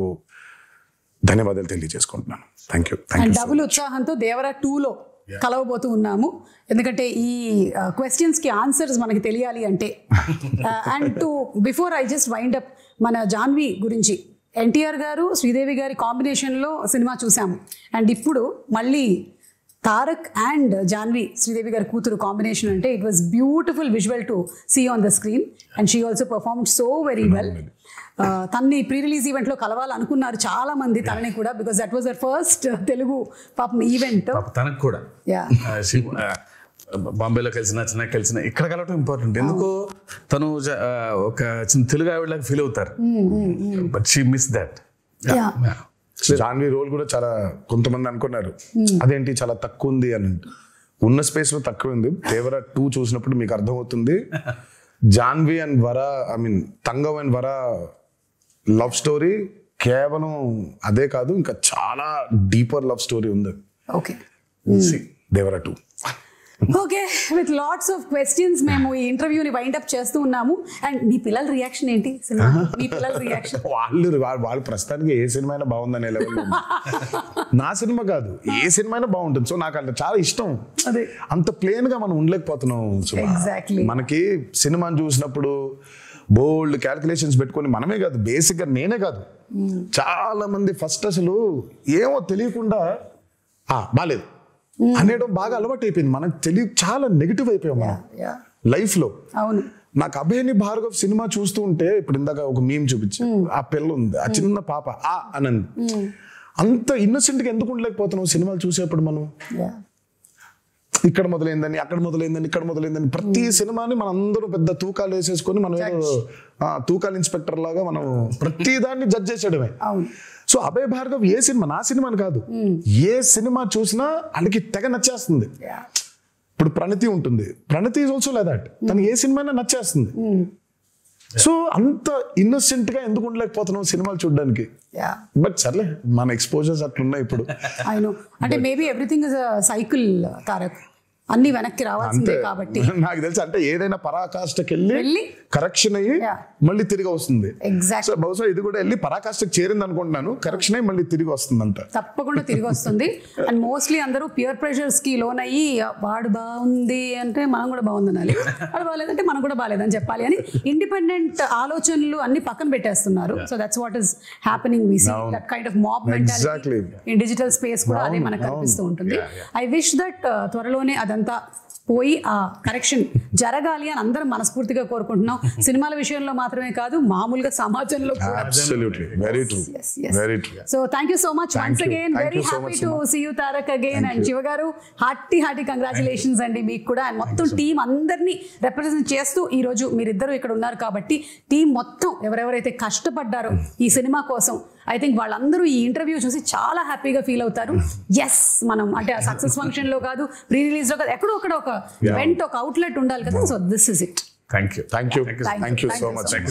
ధన్యవాదాలు తెలియజేసుకుంటున్నాను. Thank you. డబుల్ ఉత్సాహంతో దేవరా 2లో కలవబోతూ ఉన్నాము. ఎందుకంటే ఈ క్వశ్చన్స్కి ఆన్సర్స్ మనకి తెలియాలి అంటే. And to before I just wind up, మన జాన్వి గురించి, ఎన్టీఆర్ గారు శ్రీదేవి గారి కాంబినేషన్లో సినిమా చూసాము. అండ్ ఇప్పుడు మళ్ళీ తారక్ అండ్ జాన్వి, శ్రీదేవి గారి కూతురు కాంబినేషన్ అంటే it was beautiful visual to see on the screen. And she also performed so very well. తన్ని ప్రీ రిలీజ్ ఈవెంట్లో కలవాలనుకున్నారు చాలా మంది తనని కూడా, because that was the first Telugu పాపం ఈవెంట్. తనకు కూడా బాంబేలో కలిసిన ఇక్కడ కలవటం ఇంపార్టెంట్. ఎందుకో తను ఒక చిన్న తెలుగు ఆవిడలాగా ఫీల్ అవుతారు. But she miss that. Janhvi role కూడా చాలా, కొంతమంది అనుకున్నారు అదేంటి చాలా తక్కువ ఉంది అని. ఉన్న స్పేస్ లో తక్కువ ఉంది. దేవరా 2 చూసినప్పుడు మీకు అర్థమవుతుంది. Janhvi and Vara, I mean Thangam and Vara love story కేవలం అదే కాదు, ఇంకా చాలా డీపర్ లవ్ స్టోరీ ఉంది. Okay, Devara 2. Okay, with lots of questions మేము ఈ ఇంటర్వ్యూని వైండ్ అప్ చేస్తూ ఉన్నాము. అండ్ మీ పిల్లల రియాక్షన్ ఏంటి సినిమా? మీ పిల్లల రియాక్షన్? వాళ్ళు ప్రస్తుతానికి ఏ సినిమా అయినా బాగుందనే లెవెల్. నా సినిమా కాదు, ఏ సినిమా అయినా బాగుంటుంది. సో నాకు అంటే చాలా ఇష్టం. అంత ప్లేన్ గా మనం ఉండలేకపోతున్నాం. మనకి సినిమాని చూసినప్పుడు బోల్డ్ క్యాల్కులేషన్స్ పెట్టుకొని, మనమే కాదు బేసిక్ గా నేనే కాదు, చాలా మంది ఫస్ట్ అసలు ఏమో తెలియకుండా బాలేదు అనేయడం బాగా అలవాటు అయిపోయింది. మనకు చాలా నెగిటివ్ అయిపోయాం మనం లైఫ్ లో. నాకు అభయని భార్గవ్ సినిమా చూస్తూ ఉంటే, ఇప్పుడు ఇందాక ఒక మీమ్ చూపించి, ఆ పిల్ల ఉంది, ఆ చిన్న పాప అనంది, అంత ఇన్నోసెంట్ గా ఎందుకు ఉండలేకపోతున్నాం సినిమాలు చూసేప్పుడు మనం? ఇక్కడ మొదలైందని, అక్కడ మొదలైందని, ఇక్కడ మొదలైందని, ప్రతి సినిమాని మనం అందరూ పెద్ద తూకాలు వేసేసుకొని మనం ఏదో తూకాల ఇన్స్పెక్టర్ లాగా మనం ప్రతి దాన్ని జడ్జ్ చేసేయడమే. సో అభయ్ భార్గవ్ ఏ సినిమా, నా సినిమాని కాదు, ఏ సినిమా చూసినా వాళ్ళకి తెగ నచ్చేస్తుంది. ఇప్పుడు ప్రణతి ఉంటుంది, ప్రణతి ఈజ్ ఆల్సో లైక్ దట్, తనకి ఏ సినిమా నచ్చేస్తుంది. సో అంత ఇన్నోసెంట్ గా ఎందుకు ఉండలేకపోతున్నాం సినిమాలు చూడడానికి? బట్ సర్లే, మన ఎక్స్పోజర్స్ అట్లున్నాయి ఇప్పుడు. అంటే maybe everything is a cycle Tarak, అన్ని వెనక్కి రావాల్సిందే కాబట్టి. నాకు తెలుసు, అంటే ఏదైనా పరాకాష్ఠకి వెళ్ళి కరెక్షన్ అయ్యి మళ్ళీ తిరిగి వస్తుంది. సో బహుశా ఇది కూడా వెళ్ళి పరాకాష్ఠకి చేరింది అనుకుంటున్నాను, కరెక్షన్ అయ్యి మళ్ళీ తిరిగి వస్తుంది అంట. తప్పకుండా తిరిగి వస్తుంది. అండ్ మోస్ట్లీ అందరూ పియర్ ప్రెషర్స్ కి లోన్ అయ్యి, వాడు బాగుంది అంటే మనం కూడా బాగుంది అనాలి, వాడు బాగాలేదంటే మనం కూడా బాగాలేదని చెప్పాలి అని ఇండిపెండెంట్ ఆలోచనలు అన్ని పక్కన పెట్టేస్తున్నారు. So that's what is happening. We see that kind of mob mentality in digital space కూడా అదే మనకు కనిపిస్తూ ఉంటుంది. ఐ విష్ దట్ త్వరలోనే అదంతా పోయి ఆ కరెక్షన్ జరగాలి అని అందరం మనస్ఫూర్తిగా కోరుకుంటున్నాం. సినిమాల విషయంలో మాత్రమే కాదు, మామూలుగా సమాజంలో కూడా. So thank you so much once again. Very happy to see you Tarak again. And Siva garu, hearty congratulations అండి మీకు కూడా. అండ్ మొత్తం టీం అందరినీ రిప్రజెంట్ చేస్తూ ఈ రోజు మీరిద్దరూ ఇక్కడ ఉన్నారు కాబట్టి, టీం మొత్తం ఎవరెవరైతే కష్టపడ్డారో ఈ సినిమా కోసం, ఐ థింక్ వాళ్ళందరూ ఈ ఇంటర్వ్యూ చూసి చాలా హ్యాపీగా ఫీల్ అవుతారు. ఎస్, మనం అంటే ఆ సక్సెస్ ఫంక్షన్ లో కాదు, ప్రీ రిలీజ్ లో కాదు, ఎక్కడో ఒక ఈవెంట్, ఒక అవుట్లెట్ ఉండాలి కదా. So this is it. Thank you so much.